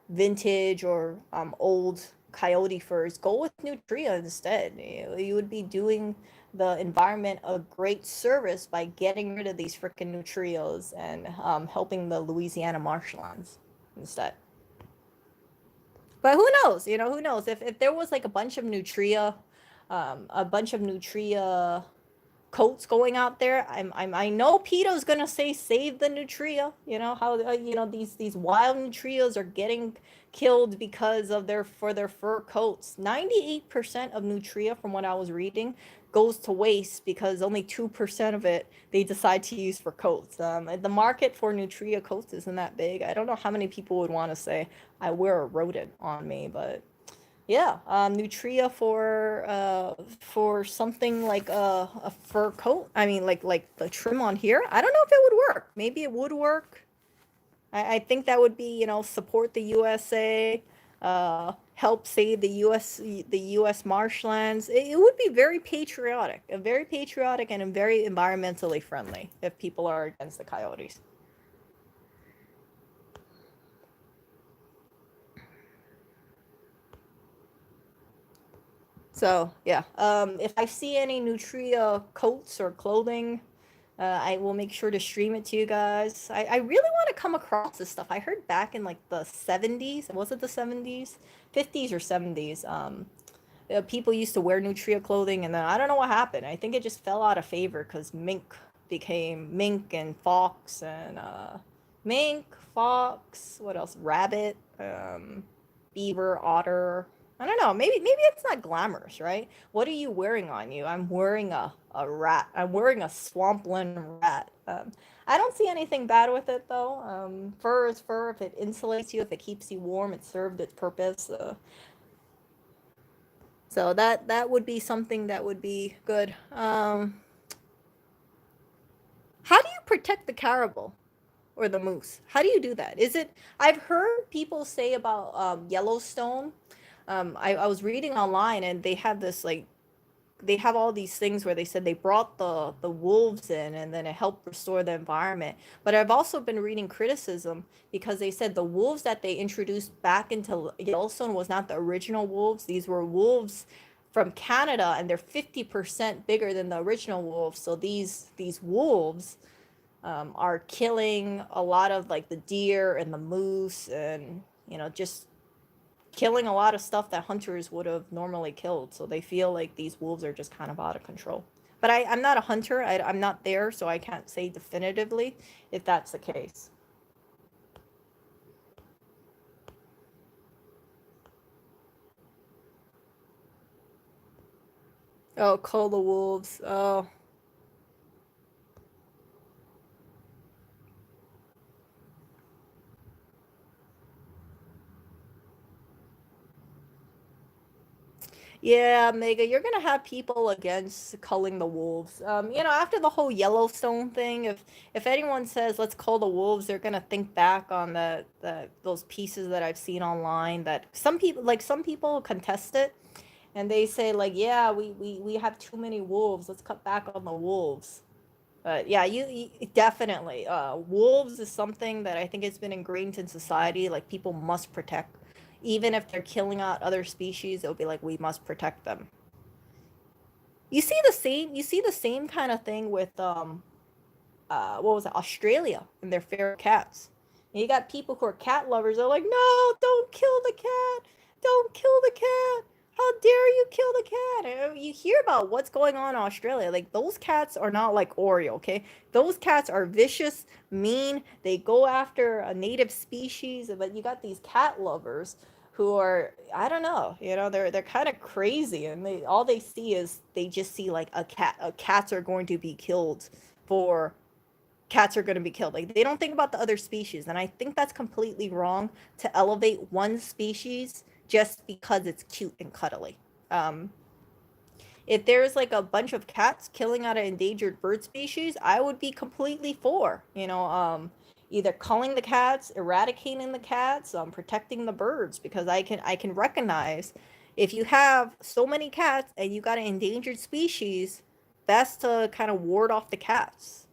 vintage or old coyote furs, go with nutria instead. You would be doing the environment a great service by getting rid of these freaking nutrias and helping the Louisiana marshlands instead. But who knows? Who knows? If there was like a bunch of nutria coats going out there. I know PETA's gonna say save the nutria. You know how these wild nutrias are getting killed because of their fur coats. 98% of nutria, from what I was reading, goes to waste because only 2% of it they decide to use for coats. The market for nutria coats isn't that big. I don't know how many people would want to say I wear a rodent on me, but yeah, nutria for something like a fur coat. I mean, like the trim on here. I don't know if it would work. Maybe it would work. I think that would be, support the USA, help save the U.S. marshlands. It would be very patriotic and very environmentally friendly if people are against the coyotes. So yeah, if I see any nutria coats or clothing, I will make sure to stream it to you guys. I really want to come across this stuff. I heard back in like the 70s, was it the 70s? 50s or 70s, people used to wear nutria clothing, and then I don't know what happened. I think it just fell out of favor because mink became mink and fox and mink, fox, what else? Rabbit, beaver, otter. I don't know. Maybe it's not glamorous, right? What are you wearing on you? I'm wearing a rat. I'm wearing a swampland rat. I don't see anything bad with it though. Fur is fur. If it insulates you, if it keeps you warm, it served its purpose. So that would be something that would be good. How do you protect the caribou or the moose? How do you do that? Is it? I've heard people say about Yellowstone. I was reading online and they have this like they have all these things where they said they brought the wolves in and then it helped restore the environment. But I've also been reading criticism because they said the wolves that they introduced back into Yellowstone was not the original wolves. These were wolves from Canada and they're 50% bigger than the original wolves. So these wolves are killing a lot of like the deer and the moose and just killing a lot of stuff that hunters would have normally killed. So they feel like these wolves are just kind of out of control. But I'm not a hunter. I'm not there, so I can't say definitively if that's the case. Oh, call the wolves. Oh, Yeah, Mega, you're gonna have people against culling the wolves. After the whole Yellowstone thing, if anyone says let's cull the wolves, they're gonna think back on the those pieces that I've seen online that some people contest it, and they say like, yeah, we have too many wolves. Let's cut back on the wolves. But yeah, you definitely wolves is something that I think has been ingrained in society. Like people must protect, even if they're killing out other species. It'll be like we must protect them. You see the same kind of thing with what was it, Australia and their feral cats. And you got people who are cat lovers. They're like, no, don't kill the cat. Don't kill the cat. How dare you kill the cat? And you hear about what's going on in Australia. Like, those cats are not like Oreo, okay? Those cats are vicious, mean. They go after a native species. But you got these cat lovers who are, I don't know, they're kind of crazy. And all they see is they just see like a cat. Cats are going to be killed for cats are going to be killed. Like they don't think about the other species, and I think that's completely wrong to elevate one species just because it's cute and cuddly. Um, if there's like a bunch of cats killing out an endangered bird species, I would be completely for, either culling the cats, eradicating the cats, protecting the birds, because I can recognize if you have so many cats and you got an endangered species, best to kind of ward off the cats.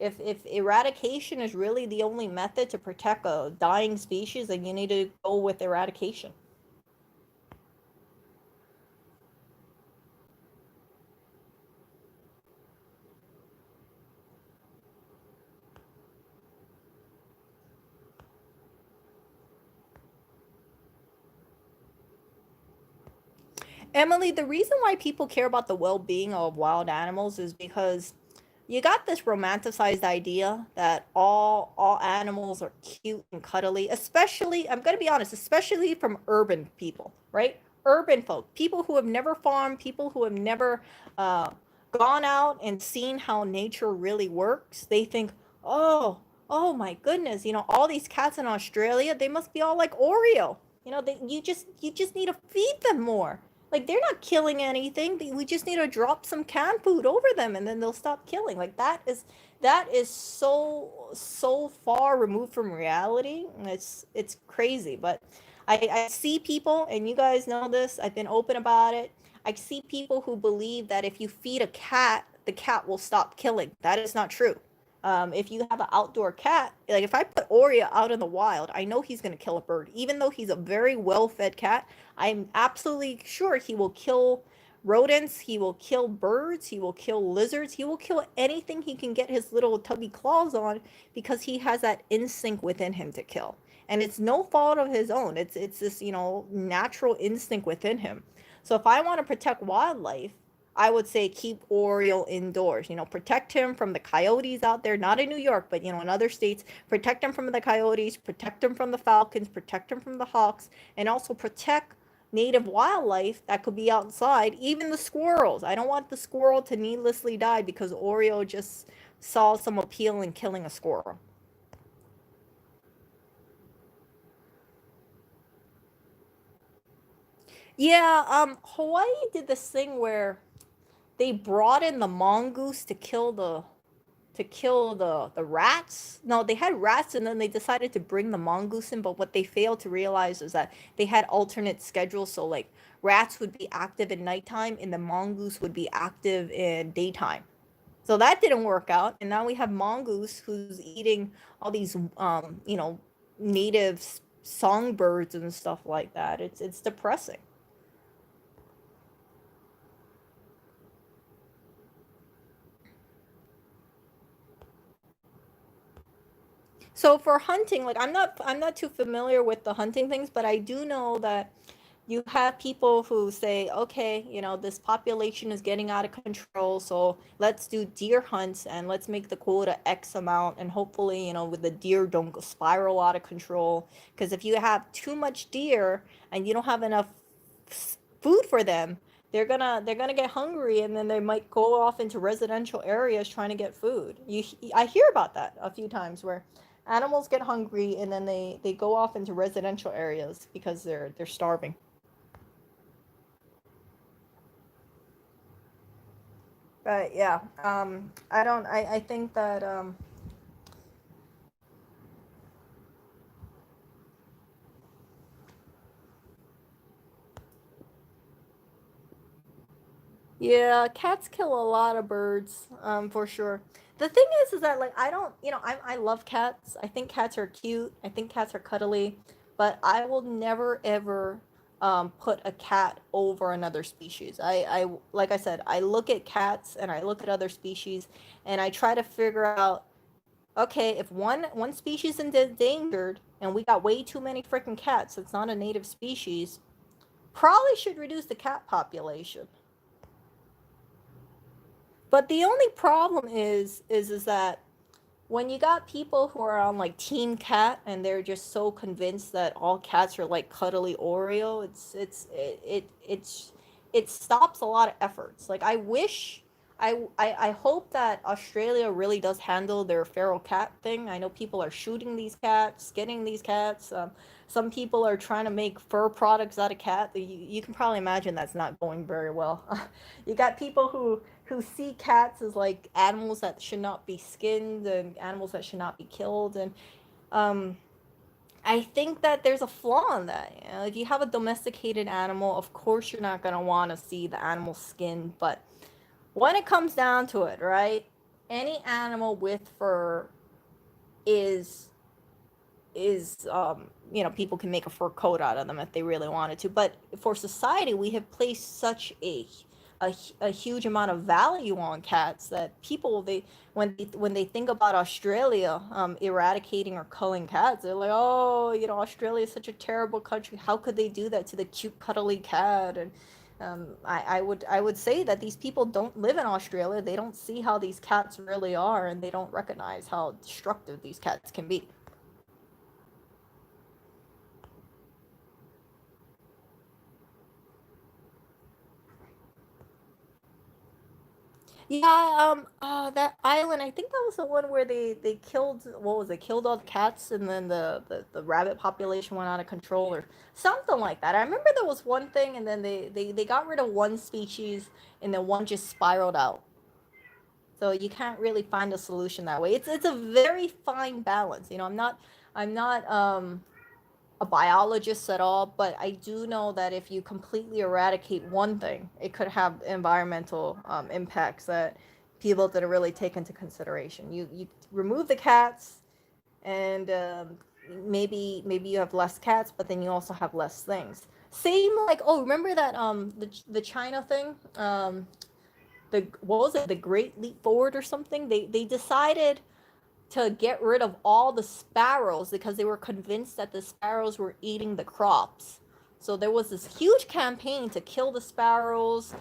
If eradication is really the only method to protect a dying species, then you need to go with eradication. Emily, the reason why people care about the well-being of wild animals is because you got this romanticized idea that all animals are cute and cuddly, especially, I'm going to be honest, especially from urban people, right? Urban folk, people who have never farmed, people who have never uh, gone out and seen how nature really works. They think, oh, oh my goodness, all these cats in Australia, they must be all like Oreo. You just need to feed them more. Like they're not killing anything. We just need to drop some canned food over them, and then they'll stop killing. Like that is so far removed from reality. It's crazy. But I see people, and you guys know this. I've been open about it. I see people who believe that if you feed a cat, the cat will stop killing. That is not true. If you have an outdoor cat, like if I put Oreo out in the wild, I know he's going to kill a bird. Even though he's a very well-fed cat, I'm absolutely sure he will kill rodents, he will kill birds, he will kill lizards, he will kill anything he can get his little tubby claws on because he has that instinct within him to kill. And it's no fault of his own. It's this, natural instinct within him. So if I want to protect wildlife, I would say keep Oriole indoors. Protect him from the coyotes out there, not in New York, but in other states. Protect him from the coyotes, protect him from the falcons, protect him from the hawks, and also protect native wildlife that could be outside, even the squirrels. I don't want the squirrel to needlessly die because Oreo just saw some appeal in killing a squirrel. Yeah, Hawaii did this thing where they brought in the mongoose to kill the rats. No, they had rats and then they decided to bring the mongoose in, but what they failed to realize is that they had alternate schedules. So like rats would be active at nighttime and the mongoose would be active in daytime. So that didn't work out. And now we have mongoose who's eating all these native songbirds and stuff like that. It's depressing. So for hunting, like I'm not too familiar with the hunting things, but I do know that you have people who say, okay, this population is getting out of control, so let's do deer hunts and let's make the quota X amount, and hopefully, with the deer don't go spiral out of control. Because if you have too much deer and you don't have enough food for them, they're gonna get hungry, and then they might go off into residential areas trying to get food. I hear about that a few times where animals get hungry and then they go off into residential areas because they're starving. But yeah, I don't. I think that yeah, cats kill a lot of birds, for sure. The thing is that like I don't, I love cats. I think cats are cute. I think cats are cuddly, but I will never ever put a cat over another species. Like I said, I look at cats and I look at other species, and I try to figure out, okay, if one species is endangered and we got way too many freaking cats, it's not a native species, probably should reduce the cat population. But the only problem is that when you got people who are on like Team Cat and they're just so convinced that all cats are like cuddly Oreo, it stops a lot of efforts. Like I wish I hope that Australia really does handle their feral cat thing. I know people are shooting these cats, getting these cats. Some people are trying to make fur products out of cat. You can probably imagine that's not going very well. You got people who see cats as like animals that should not be skinned and animals that should not be killed, and um I think that there's a flaw in that. If you have a domesticated animal, of course you're not going to want to see the animal's skin, but when it comes down to it, right, any animal with fur is people can make a fur coat out of them if they really wanted to, but for society we have placed such a huge amount of value on cats that people, when they think about Australia eradicating or culling cats, they're like, oh, Australia is such a terrible country, how could they do that to the cute cuddly cat? And I would say that these people don't live in Australia, they don't see how these cats really are, and they don't recognize how destructive these cats can be. Yeah, that island. I think that was the one where they killed. What was it? Killed all the cats, and then the rabbit population went out of control, or something like that. I remember there was one thing, and then they got rid of one species, and then one just spiraled out. So you can't really find a solution that way. It's a very fine balance. I'm not a biologist at all, but I do know that if you completely eradicate one thing, it could have environmental impacts that people didn't really take into consideration. You remove the cats, and maybe you have less cats, but then you also have less things. Same like, oh, remember that the China thing, the what was it, the Great Leap Forward or something? They decided to get rid of all the sparrows because they were convinced that the sparrows were eating the crops. So there was this huge campaign to kill the sparrows,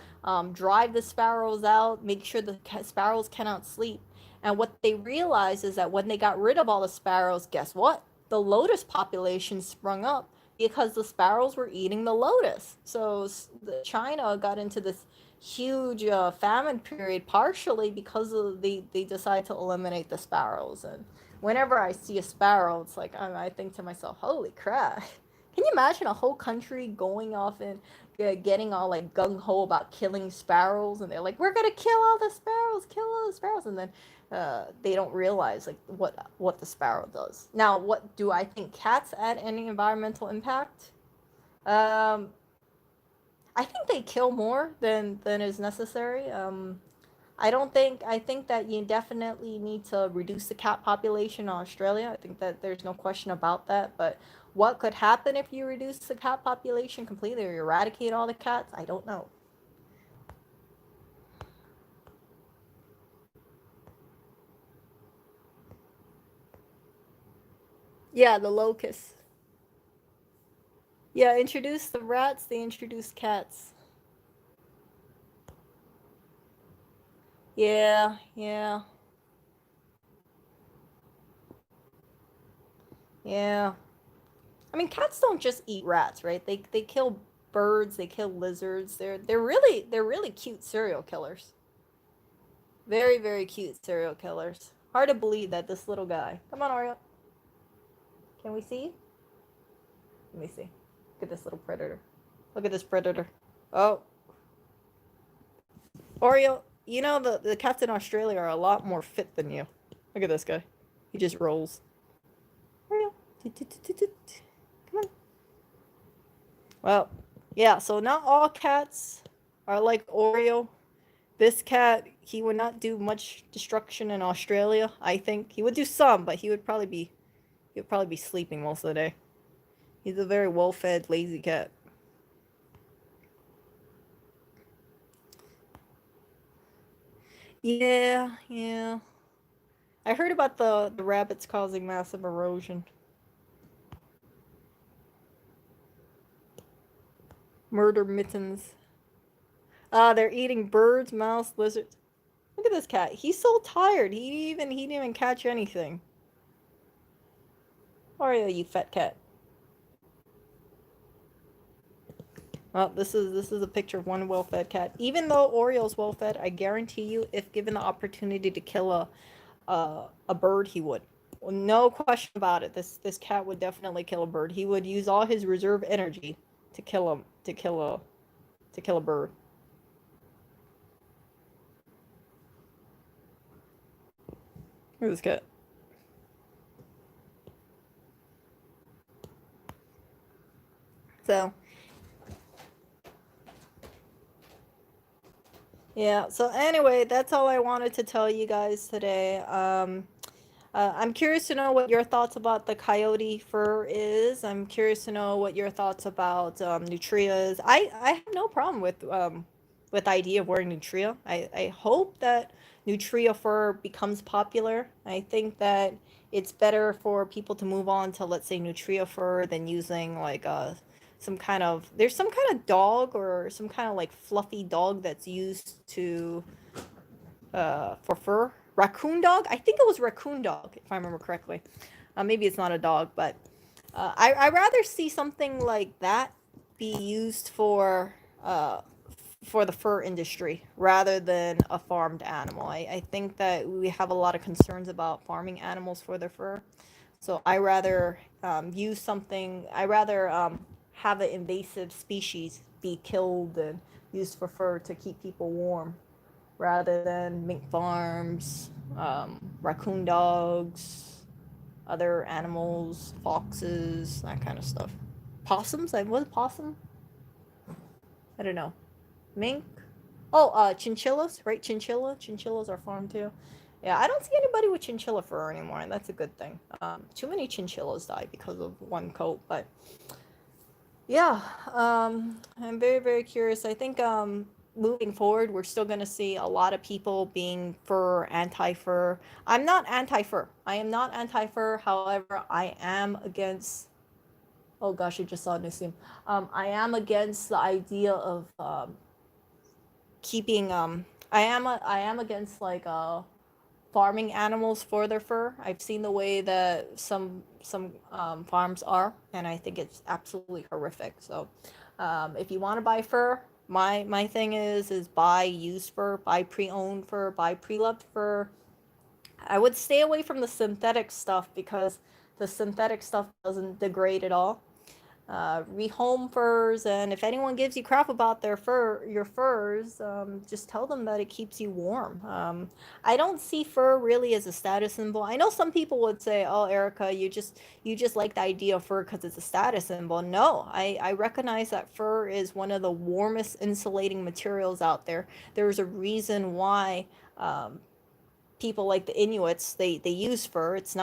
drive the sparrows out, make sure the sparrows cannot sleep. And what they realized is that when they got rid of all the sparrows, guess what? The lotus population sprung up because the sparrows were eating the lotus. So China got into this huge famine period partially because of they decided to eliminate the sparrows. And whenever I see a sparrow, it's like I think to myself, holy crap. Can you imagine a whole country going off and getting all like gung-ho about killing sparrows, and they're like, we're gonna kill all the sparrows, kill all the sparrows, and then they don't realize like what the sparrow does. Now, what do I think cats add any environmental impact? um I think they kill more than is necessary. I think that you definitely need to reduce the cat population in Australia. I think that there's no question about that. But what could happen if you reduce the cat population completely or eradicate all the cats? I don't know. Yeah, the locusts. Yeah, introduce the rats, they introduce cats. Yeah, yeah, yeah. I mean, cats don't just eat rats, right? They kill birds, they kill lizards. They're really cute serial killers. Very, very cute serial killers. Hard to believe that this little guy. Come on, Oreo. Can we see? Let me see. Look at this little predator. Look at this predator. Oh, Oreo. You know, the cats in Australia are a lot more fit than you. Look at this guy. He just rolls. Oreo. Come on. Well, yeah, so not all cats are like Oreo. This cat, he would not do much destruction in Australia, I think. He would do some, but he would probably be sleeping most of the day. He's a very well-fed, lazy cat. Yeah, yeah. I heard about the rabbits causing massive erosion. Murder mittens. They're eating birds, mouse, lizards. Look at this cat. He's so tired. He didn't even catch anything. Oreo, you fat cat. Well, this is a picture of one well-fed cat. Even though Oreo's well-fed, I guarantee you, if given the opportunity to kill a bird, he would. Well, no question about it. This cat would definitely kill a bird. He would use all his reserve energy to kill a bird. Look at this cat. So yeah. So anyway, that's all I wanted to tell you guys today. I'm curious to know what your thoughts about the coyote fur is. I'm curious to know what your thoughts about nutria is. I have no problem with the idea of wearing nutria. I hope that nutria fur becomes popular. I think that it's better for people to move on to, let's say, nutria fur than using like some kind of, there's some kind of dog or some kind of like fluffy dog that's used to for fur. Raccoon dog? I think it was raccoon dog, if I remember correctly. Maybe it's not a dog, but I rather see something like that be used for the fur industry rather than a farmed animal. I think that we have a lot of concerns about farming animals for their fur. So I rather use something. I rather have an invasive species be killed and used for fur to keep people warm rather than mink farms, raccoon dogs, other animals, foxes, that kind of stuff. Possums? I was possum? I don't know. Mink? Oh, chinchillas, right? Chinchillas are farmed too. Yeah, I don't see anybody with chinchilla fur anymore, and that's a good thing. Too many chinchillas die because of one coat, but yeah, I'm very, very curious. I think moving forward, we're still going to see a lot of people being fur, anti-fur. I'm not anti-fur. I am not anti-fur. However, I am against. Oh gosh, I just saw a new scene. I am against the idea of keeping. I am against like farming animals for their fur. I've seen the way that some farms are, and I think it's absolutely horrific. So, if you want to buy fur, my thing is buy used fur, buy pre-owned fur, buy pre-loved fur. I would stay away from the synthetic stuff because the synthetic stuff doesn't degrade at all. Rehome furs, and if anyone gives you crap about your furs, just tell them that it keeps you warm. I don't see fur really as a status symbol. I know some people would say, "Oh, Erica, you just like the idea of fur because it's a status symbol." No, I recognize that fur is one of the warmest insulating materials out there. There's a reason why people like the Inuits they use fur. It's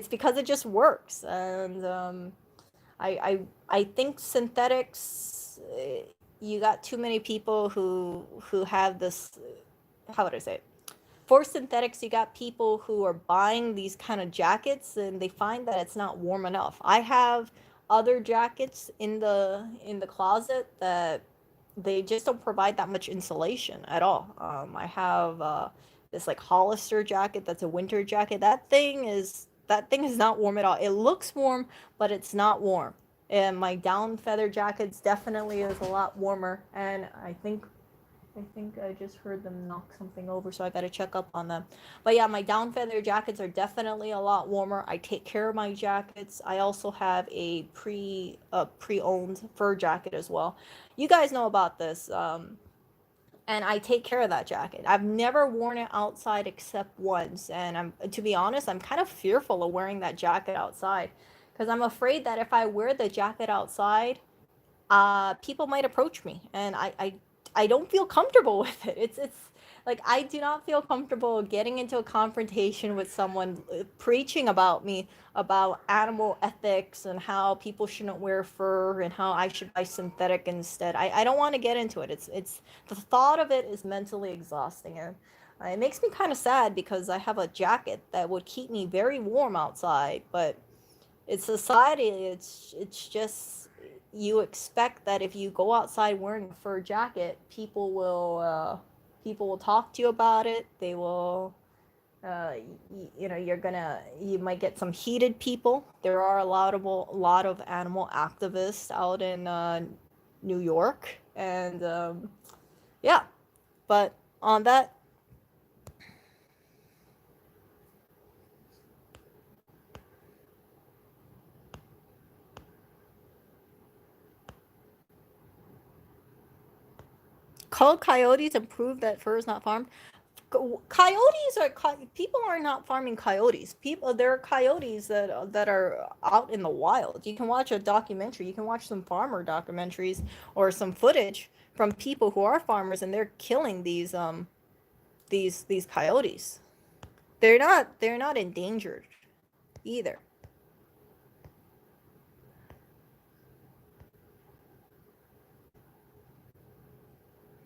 because it just works, and I think synthetics. You got too many people who have this. How would I say it? For synthetics, you got people who are buying these kind of jackets and they find that it's not warm enough. I have other jackets in the closet that they just don't provide that much insulation at all. I have this like Hollister jacket that's a winter jacket. That thing is not warm at all. It looks warm, but it's not warm. And my down feather jackets definitely is a lot warmer. And I think I just heard them knock something over, so I gotta check up on them. But yeah, my down feather jackets are definitely a lot warmer. I take care of my jackets. I also have a pre-owned fur jacket as well. You guys know about this. and I take care of that jacket. I've never worn it outside except once, and I'm to be honest, I'm kind of fearful of wearing that jacket outside because I'm afraid that if I wear the jacket outside, people might approach me, and I don't feel comfortable with it. It's like I do not feel comfortable getting into a confrontation with someone preaching about me about animal ethics and how people shouldn't wear fur and how I should buy synthetic instead. I don't want to get into it. It's the thought of it is mentally exhausting, and it makes me kind of sad because I have a jacket that would keep me very warm outside, but it's society. It's just you expect that if you go outside wearing a fur jacket, people will talk to you about it. They will you might get some heated people. There are a lot of animal activists out in New York, and yeah. But on that, call coyotes and prove that fur is not farmed. Coyotes are people are not farming coyotes. People there are coyotes that are out in the wild. You can watch a documentary. You can watch some farmer documentaries or some footage from people who are farmers, and they're killing these coyotes. They're not endangered either.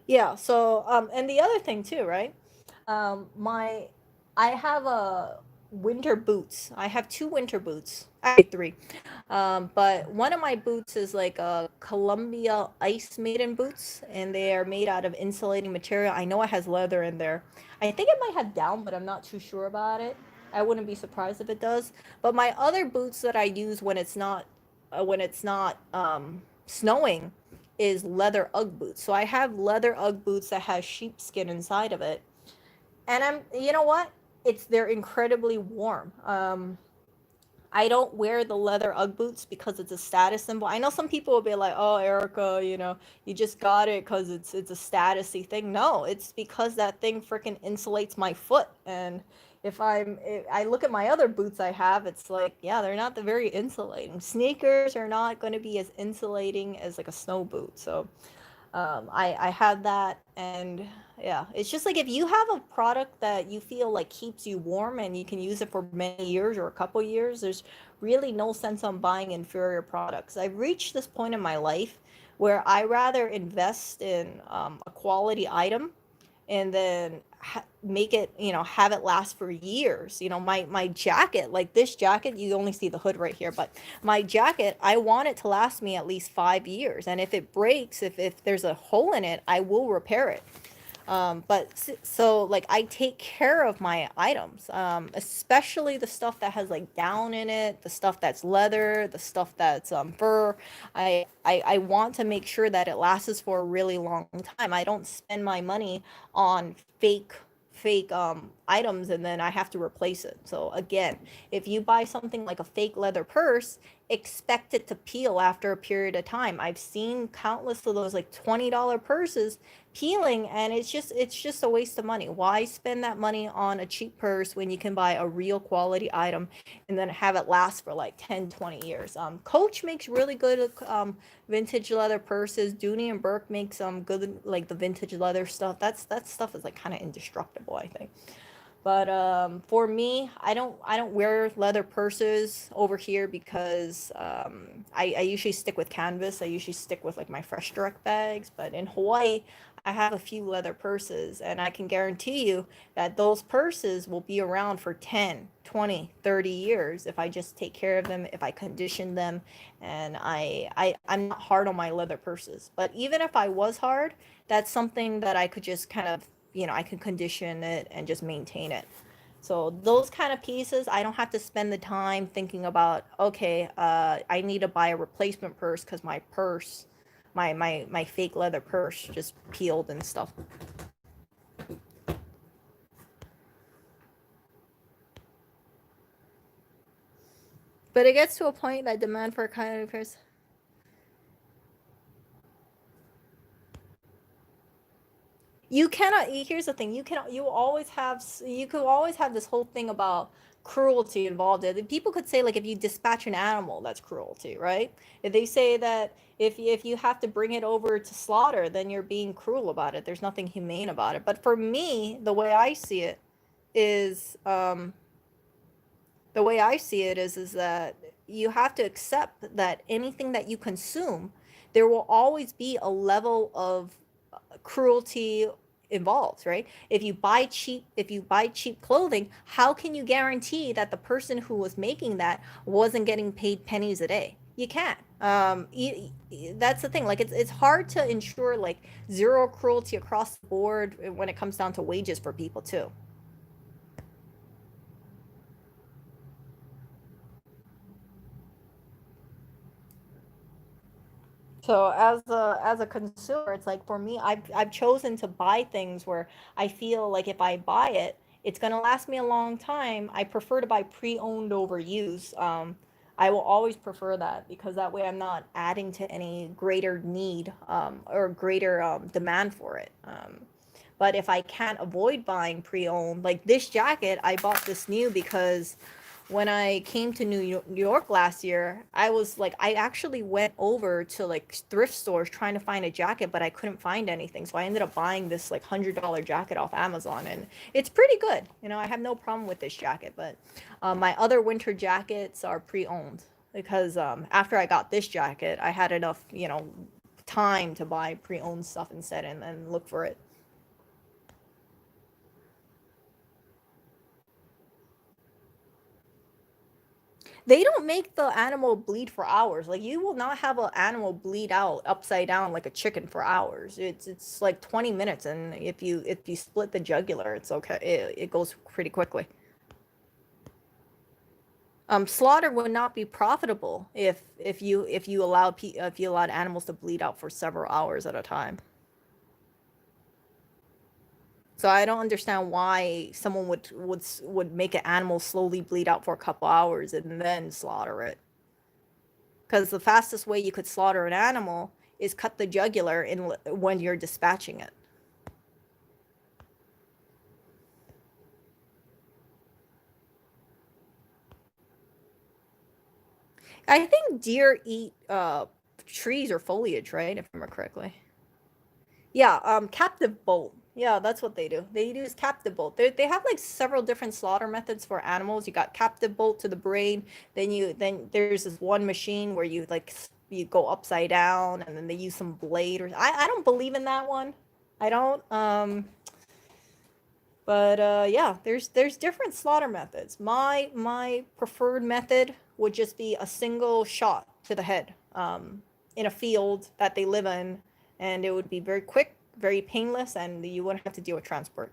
Yeah. So and the other thing too, right? My I have a winter boots. I have two winter boots. Actually three. But one of my boots is like a Columbia Ice Maiden boots, and they are made out of insulating material. I know it has leather in there. I think it might have down, but I'm not too sure about it. I wouldn't be surprised if it does. But my other boots that I use when it's not snowing is leather UGG boots. So I have leather UGG boots that has sheepskin inside of it, and you know what? They're incredibly warm. I don't wear the leather UGG boots because it's a status symbol. I know some people will be like, "Oh, Erica, you just got it because it's a statusy thing." No, it's because that thing freaking insulates my foot. And if I look at my other boots I have, it's like, yeah, they're not the very insulating. Sneakers are not going to be as insulating as like a snow boot. So I have that, and yeah, it's just like if you have a product that you feel like keeps you warm and you can use it for many years or a couple years, there's really no sense on buying inferior products. I've reached this point in my life where I rather invest in a quality item and then make it, have it last for years. My jacket, like this jacket, you only see the hood right here, but my jacket, I want it to last me at least 5 years, and if it breaks, if there's a hole in it, I will repair it. But so like I take care of my items, especially the stuff that has like down in it, the stuff that's leather, the stuff that's fur. I want to make sure that it lasts for a really long time. I don't spend my money on fake items and then I have to replace it. So again, if you buy something like a fake leather purse, expect it to peel after a period of time. I've seen countless of those like $20 purses peeling, and it's just a waste of money. Why spend that money on a cheap purse when you can buy a real quality item and then have it last for like 10, 20 years? Coach makes really good vintage leather purses. Dooney and Burke makes some good like the vintage leather stuff. That stuff is like kind of indestructible, I think. But for me, I don't wear leather purses over here because I usually stick with canvas. I usually stick with like my Fresh Direct bags. But in Hawaii, I have a few leather purses, and I can guarantee you that those purses will be around for 10, 20, 30 years if I just take care of them, if I condition them, and I'm not hard on my leather purses. But even if I was hard, that's something that I could just kind of, I can condition it and just maintain it. So those kind of pieces, I don't have to spend the time thinking about, okay, I need to buy a replacement purse because my purse, my fake leather purse just peeled and stuff. But it gets to a point that demand for a kind of purse. You cannot. Here's the thing. You cannot. You always have. You could always have this whole thing about cruelty involved. People could say like if you dispatch an animal, that's cruelty, right? If they say that if you have to bring it over to slaughter, then you're being cruel about it. There's nothing humane about it. But for me, is the way I see it is that you have to accept that anything that you consume, there will always be a level of cruelty involved, right? If you buy cheap clothing, how can you guarantee that the person who was making that wasn't getting paid pennies a day? You can't. That's the thing. Like it's hard to ensure like zero cruelty across the board when it comes down to wages for people too. So as a consumer, it's like for me, I've chosen to buy things where I feel like if I buy it, it's gonna last me a long time. I prefer to buy pre-owned over used. I will always prefer that because that way I'm not adding to any greater need or greater demand for it. But if I can't avoid buying pre-owned, like this jacket, I bought this new because when I came to New York last year, I was like, I actually went over to like thrift stores trying to find a jacket, but I couldn't find anything. So I ended up buying this like $100 jacket off Amazon, and it's pretty good. You know, I have no problem with this jacket, but my other winter jackets are pre-owned because after I got this jacket, I had enough, time to buy pre-owned stuff instead and look for it. They don't make the animal bleed for hours. Like you will not have an animal bleed out upside down like a chicken for hours. It's like 20 minutes, and if you split the jugular, it's okay. It goes pretty quickly. Slaughter would not be profitable if you allowed animals to bleed out for several hours at a time. So I don't understand why someone would make an animal slowly bleed out for a couple hours and then slaughter it. Because the fastest way you could slaughter an animal is cut the jugular in when you're dispatching it. I think deer eat trees or foliage, right? If I remember correctly. Yeah, captive bolt. Yeah, that's what they do. They use captive bolt. They have like several different slaughter methods for animals. You got captive bolt to the brain. Then there's this one machine where you like you go upside down, and then they use some blade or I don't believe in that one. I don't. But yeah, there's different slaughter methods. My preferred method would just be a single shot to the head in a field that they live in, and it would be very quick, very painless, and you wouldn't have to deal with transport.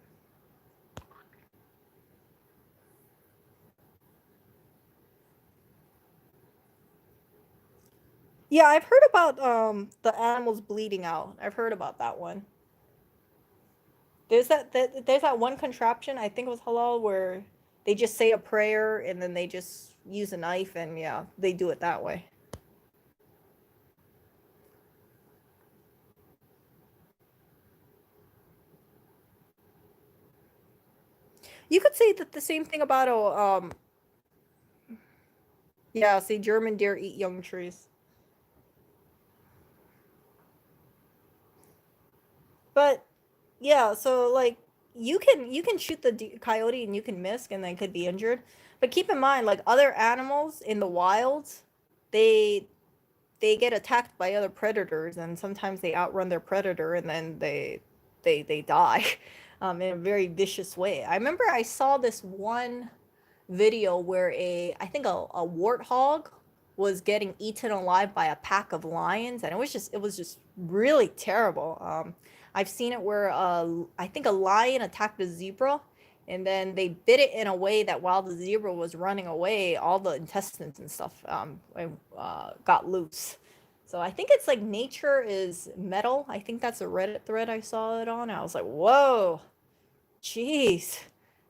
Yeah, I've heard about the animals bleeding out. I've heard about that one. There's that one contraption, I think it was halal, where they just say a prayer and then they just use a knife and yeah, they do it that way. You could say that the same thing about a yeah, see German deer eat young trees. But yeah, so like you can shoot the coyote and you can miss and then could be injured. But keep in mind like other animals in the wild, they they get attacked by other predators and sometimes they outrun their predator and then they die in a very vicious way. I remember I saw this one video where I think a warthog was getting eaten alive by a pack of lions, and it was just really terrible. I've seen it where I think a lion attacked a zebra, and then they bit it in a way that while the zebra was running away, all the intestines and stuff got loose. So I think it's like nature is metal. I think that's a Reddit thread I saw it on. I was like, whoa, jeez.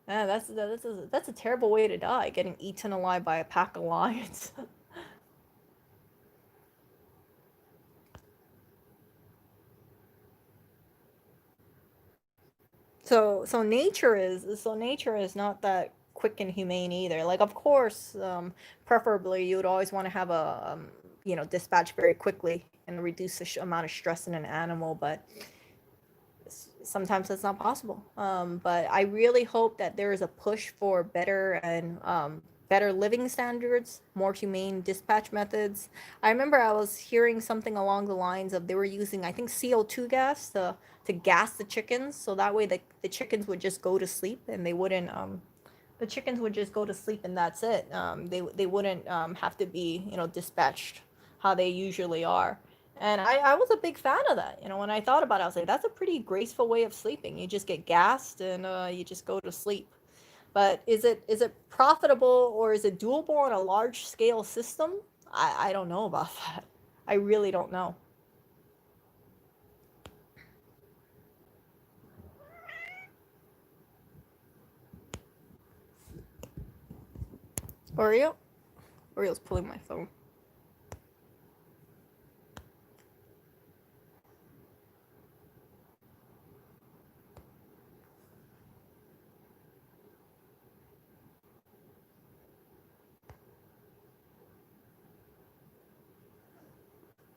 Man, that's a terrible way to die, getting eaten alive by a pack of lions. So nature is not that quick and humane either. Like, of course, preferably you would always want to have a dispatch very quickly and reduce the amount of stress in an animal, but sometimes that's not possible. But I really hope that there is a push for better living standards, more humane dispatch methods. I remember I was hearing something along the lines of they were using, I think, CO2 gas to gas the chickens, so that way the chickens would just go to sleep and they wouldn't the chickens would just go to sleep and that's it. They wouldn't have to be dispatched how they usually are. And I was a big fan of that. When I thought about it, I was like, that's a pretty graceful way of sleeping. You just get gassed and you just go to sleep. But is it profitable or is it doable on a large scale system? I don't know about that. I really don't know. Oreo? Oreo's pulling my phone.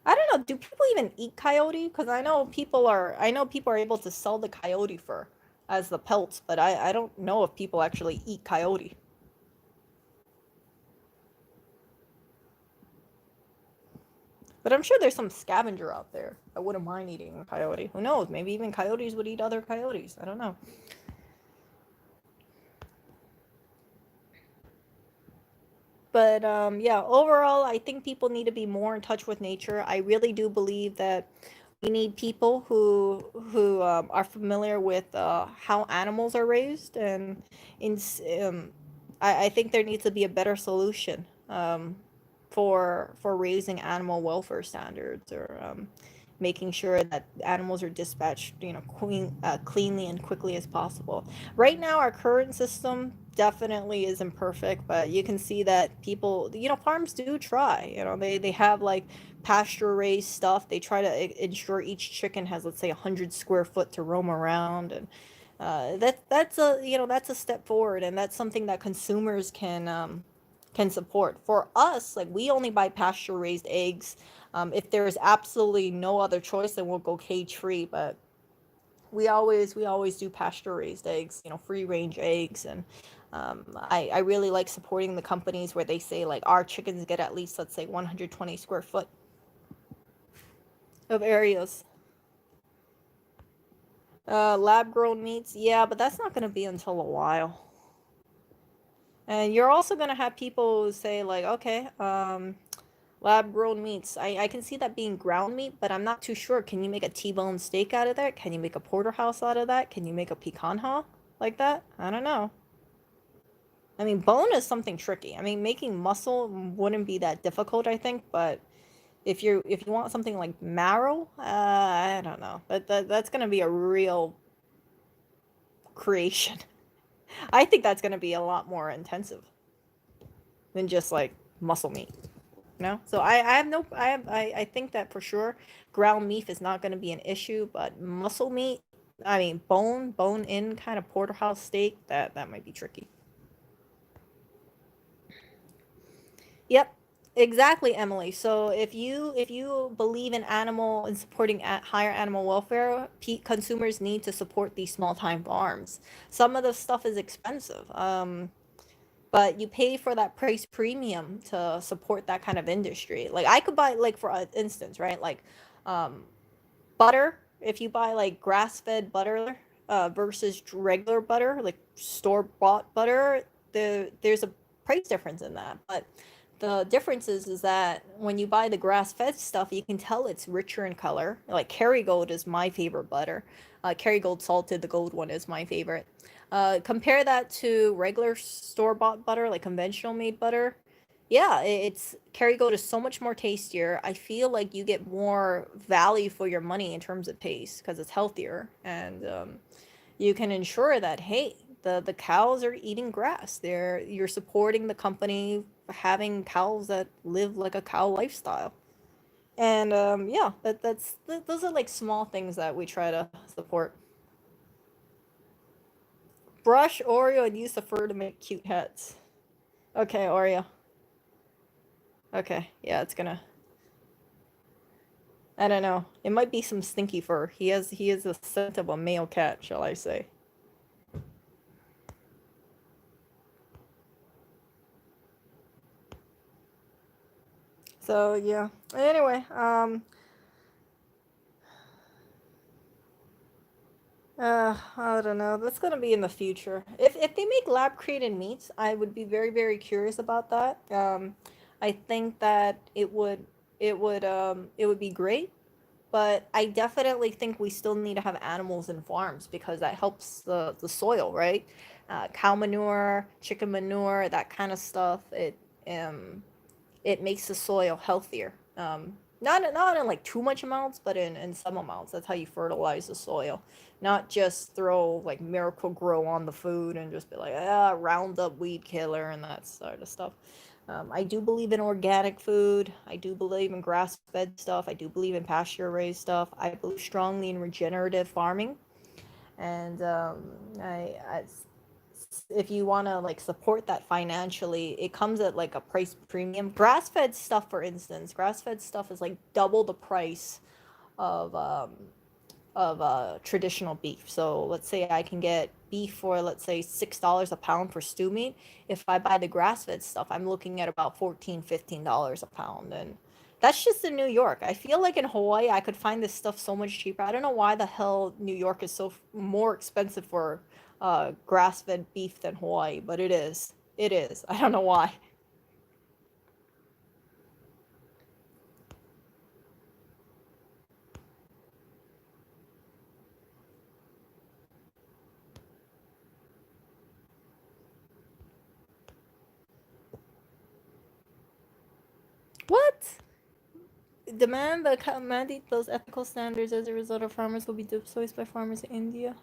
I don't know. Do people even eat coyote? Because I know people are able to sell the coyote fur as the pelts, but I don't know if people actually eat coyote. But I'm sure there's some scavenger out there that wouldn't mind eating a coyote. Who knows? Maybe even coyotes would eat other coyotes. I don't know. But yeah, overall, I think people need to be more in touch with nature. I really do believe that we need people who are familiar with how animals are raised, and in I think there needs to be a better solution for raising animal welfare standards, or making sure that animals are dispatched, cleanly and quickly as possible. Right now, our current system definitely isn't perfect, but you can see that people, farms do try. They have like pasture raised stuff. They try to ensure each chicken has, let's say, 100 square foot to roam around, and that's a step forward, and that's something that consumers can support. For us, like, we only buy pasture raised eggs. If there is absolutely no other choice, then we'll go cage free. But we always do pasture raised eggs, free range eggs, and I really like supporting the companies where they say like our chickens get at least, let's say, 120 square foot of areas. Lab grown meats, yeah, but that's not going to be until a while. And you're also going to have people say like, okay, lab grown meats. I can see that being ground meat, but I'm not too sure. Can you make a T-bone steak out of that? Can you make a porterhouse out of that? Can you make a pecan ha like that? I don't know. I mean, bone is something tricky. I mean, making muscle wouldn't be that difficult, I think, but if you want something like marrow, I don't know. That's gonna be a real creation. I think that's gonna be a lot more intensive than just like muscle meat. So I have no I think that for sure ground beef is not going to be an issue, but muscle meat, I mean, bone in kind of porterhouse steak, that might be tricky. Yep, exactly, Emily. So if you believe in animal and supporting higher animal welfare, consumers need to support these small time farms. Some of the stuff is expensive. But you pay for that price premium to support that kind of industry. Like, I could buy, like, for instance, right? Like, um, butter. If you buy like grass-fed butter versus regular butter, like store-bought butter, there's a price difference in that. But the difference is that when you buy the grass-fed stuff, you can tell it's richer in color. Like, Kerrygold is my favorite butter. Kerrygold salted, the gold one, is my favorite. Compare that to regular store-bought butter, like conventional made butter. Yeah, it's Kerrygold is so much more tastier. I feel like you get more value for your money in terms of taste because it's healthier, and you can ensure that, hey, the cows are eating grass. You're supporting the company having cows that live like a cow lifestyle. And yeah, those are like small things that we try to support. brush Oreo and use the fur to make cute hats. Okay, Oreo. Okay, yeah, it's gonna. I don't know. It might be some stinky fur. He has the scent of a male cat, shall I say? So yeah. Anyway, I don't know. That's gonna be in the future. If they make lab created meats, I would be very very curious about that. I think that it would be great, but I definitely think we still need to have animals in farms because that helps the soil, right? Cow manure, chicken manure, that kind of stuff. Um it makes the soil healthier. Not in like too much amounts, but in some amounts. That's how you fertilize the soil. Not just throw like Miracle Grow on the food and just be like, Roundup weed killer and that sort of stuff. I do believe in organic food. I do believe in grass fed stuff. I do believe in pasture raised stuff. I believe strongly in regenerative farming. And I if you want to like support that financially, it comes at like a price premium. Grass fed stuff, for instance, grass fed stuff is like double the price of traditional beef. So let's say I can get beef for, let's say, $6 a pound for stew meat. If I buy the grass fed stuff, I'm looking at about $14, $15 a pound. And that's just in New York. I feel like in Hawaii, I could find this stuff so much cheaper. I don't know why the hell New York is so more expensive for grass fed beef than Hawaii, but it is. It is. I don't know why. What? Demand the mandate those ethical standards as a result of farmers will be displaced by farmers in India.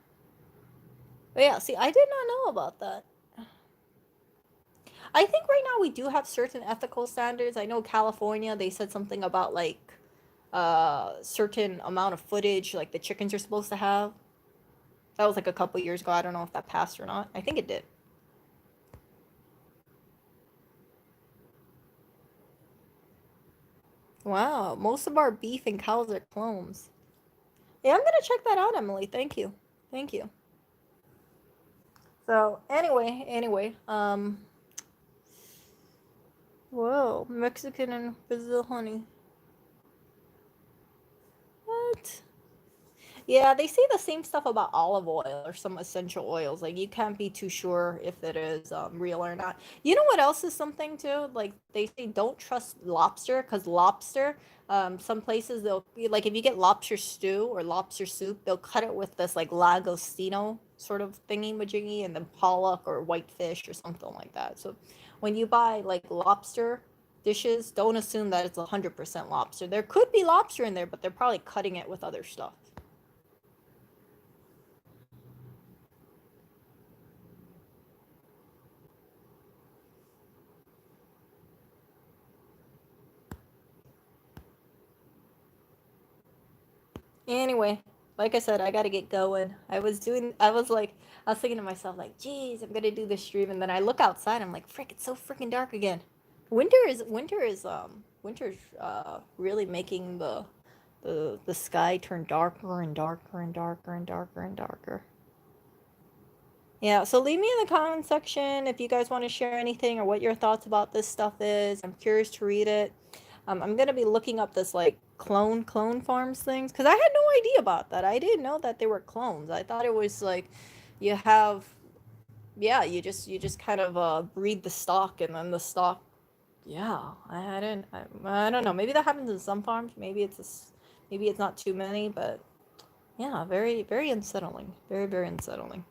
But yeah, see, I did not know about that. I think right now we do have certain ethical standards. I know California, they said something about like certain amount of footage like the chickens are supposed to have. That was like a couple years ago. I don't know if that passed or not. I think it did. Wow, most of our beef and cows are clones. Yeah, I'm gonna check that out, Emily. Thank you. Thank you. So anyway, whoa, Mexican and Brazil honey. What? Yeah, they say the same stuff about olive oil or some essential oils. Like you can't be too sure if it is real or not. You know what else is something too? Like they say don't trust lobster because lobster, some places they'll like if you get lobster stew or lobster soup, they'll cut it with this like lagostino sort of thingy majiggy and then pollock or whitefish or something like that. So when you buy like lobster dishes, don't assume that it's 100% lobster. There could be lobster in there, but they're probably cutting it with other stuff. Anyway, like I said, I gotta get going. I was thinking to myself, like, geez, I'm gonna do this stream, and then I look outside, I'm like, frick, it's so freaking dark again. Winter's really making the sky turn darker and darker and darker and darker and darker. Yeah, so leave me in the comment section if you guys want to share anything or what your thoughts about this stuff is. I'm curious to read it. I'm gonna be looking up this like clone farms things because I had no idea about that. I didn't know that they were clones. I thought it was like you have yeah, you just kind of breed the stock and then the stock yeah, I didn't I don't know. Maybe that happens in some farms. Maybe it's not too many, but yeah, very very unsettling. Very very unsettling.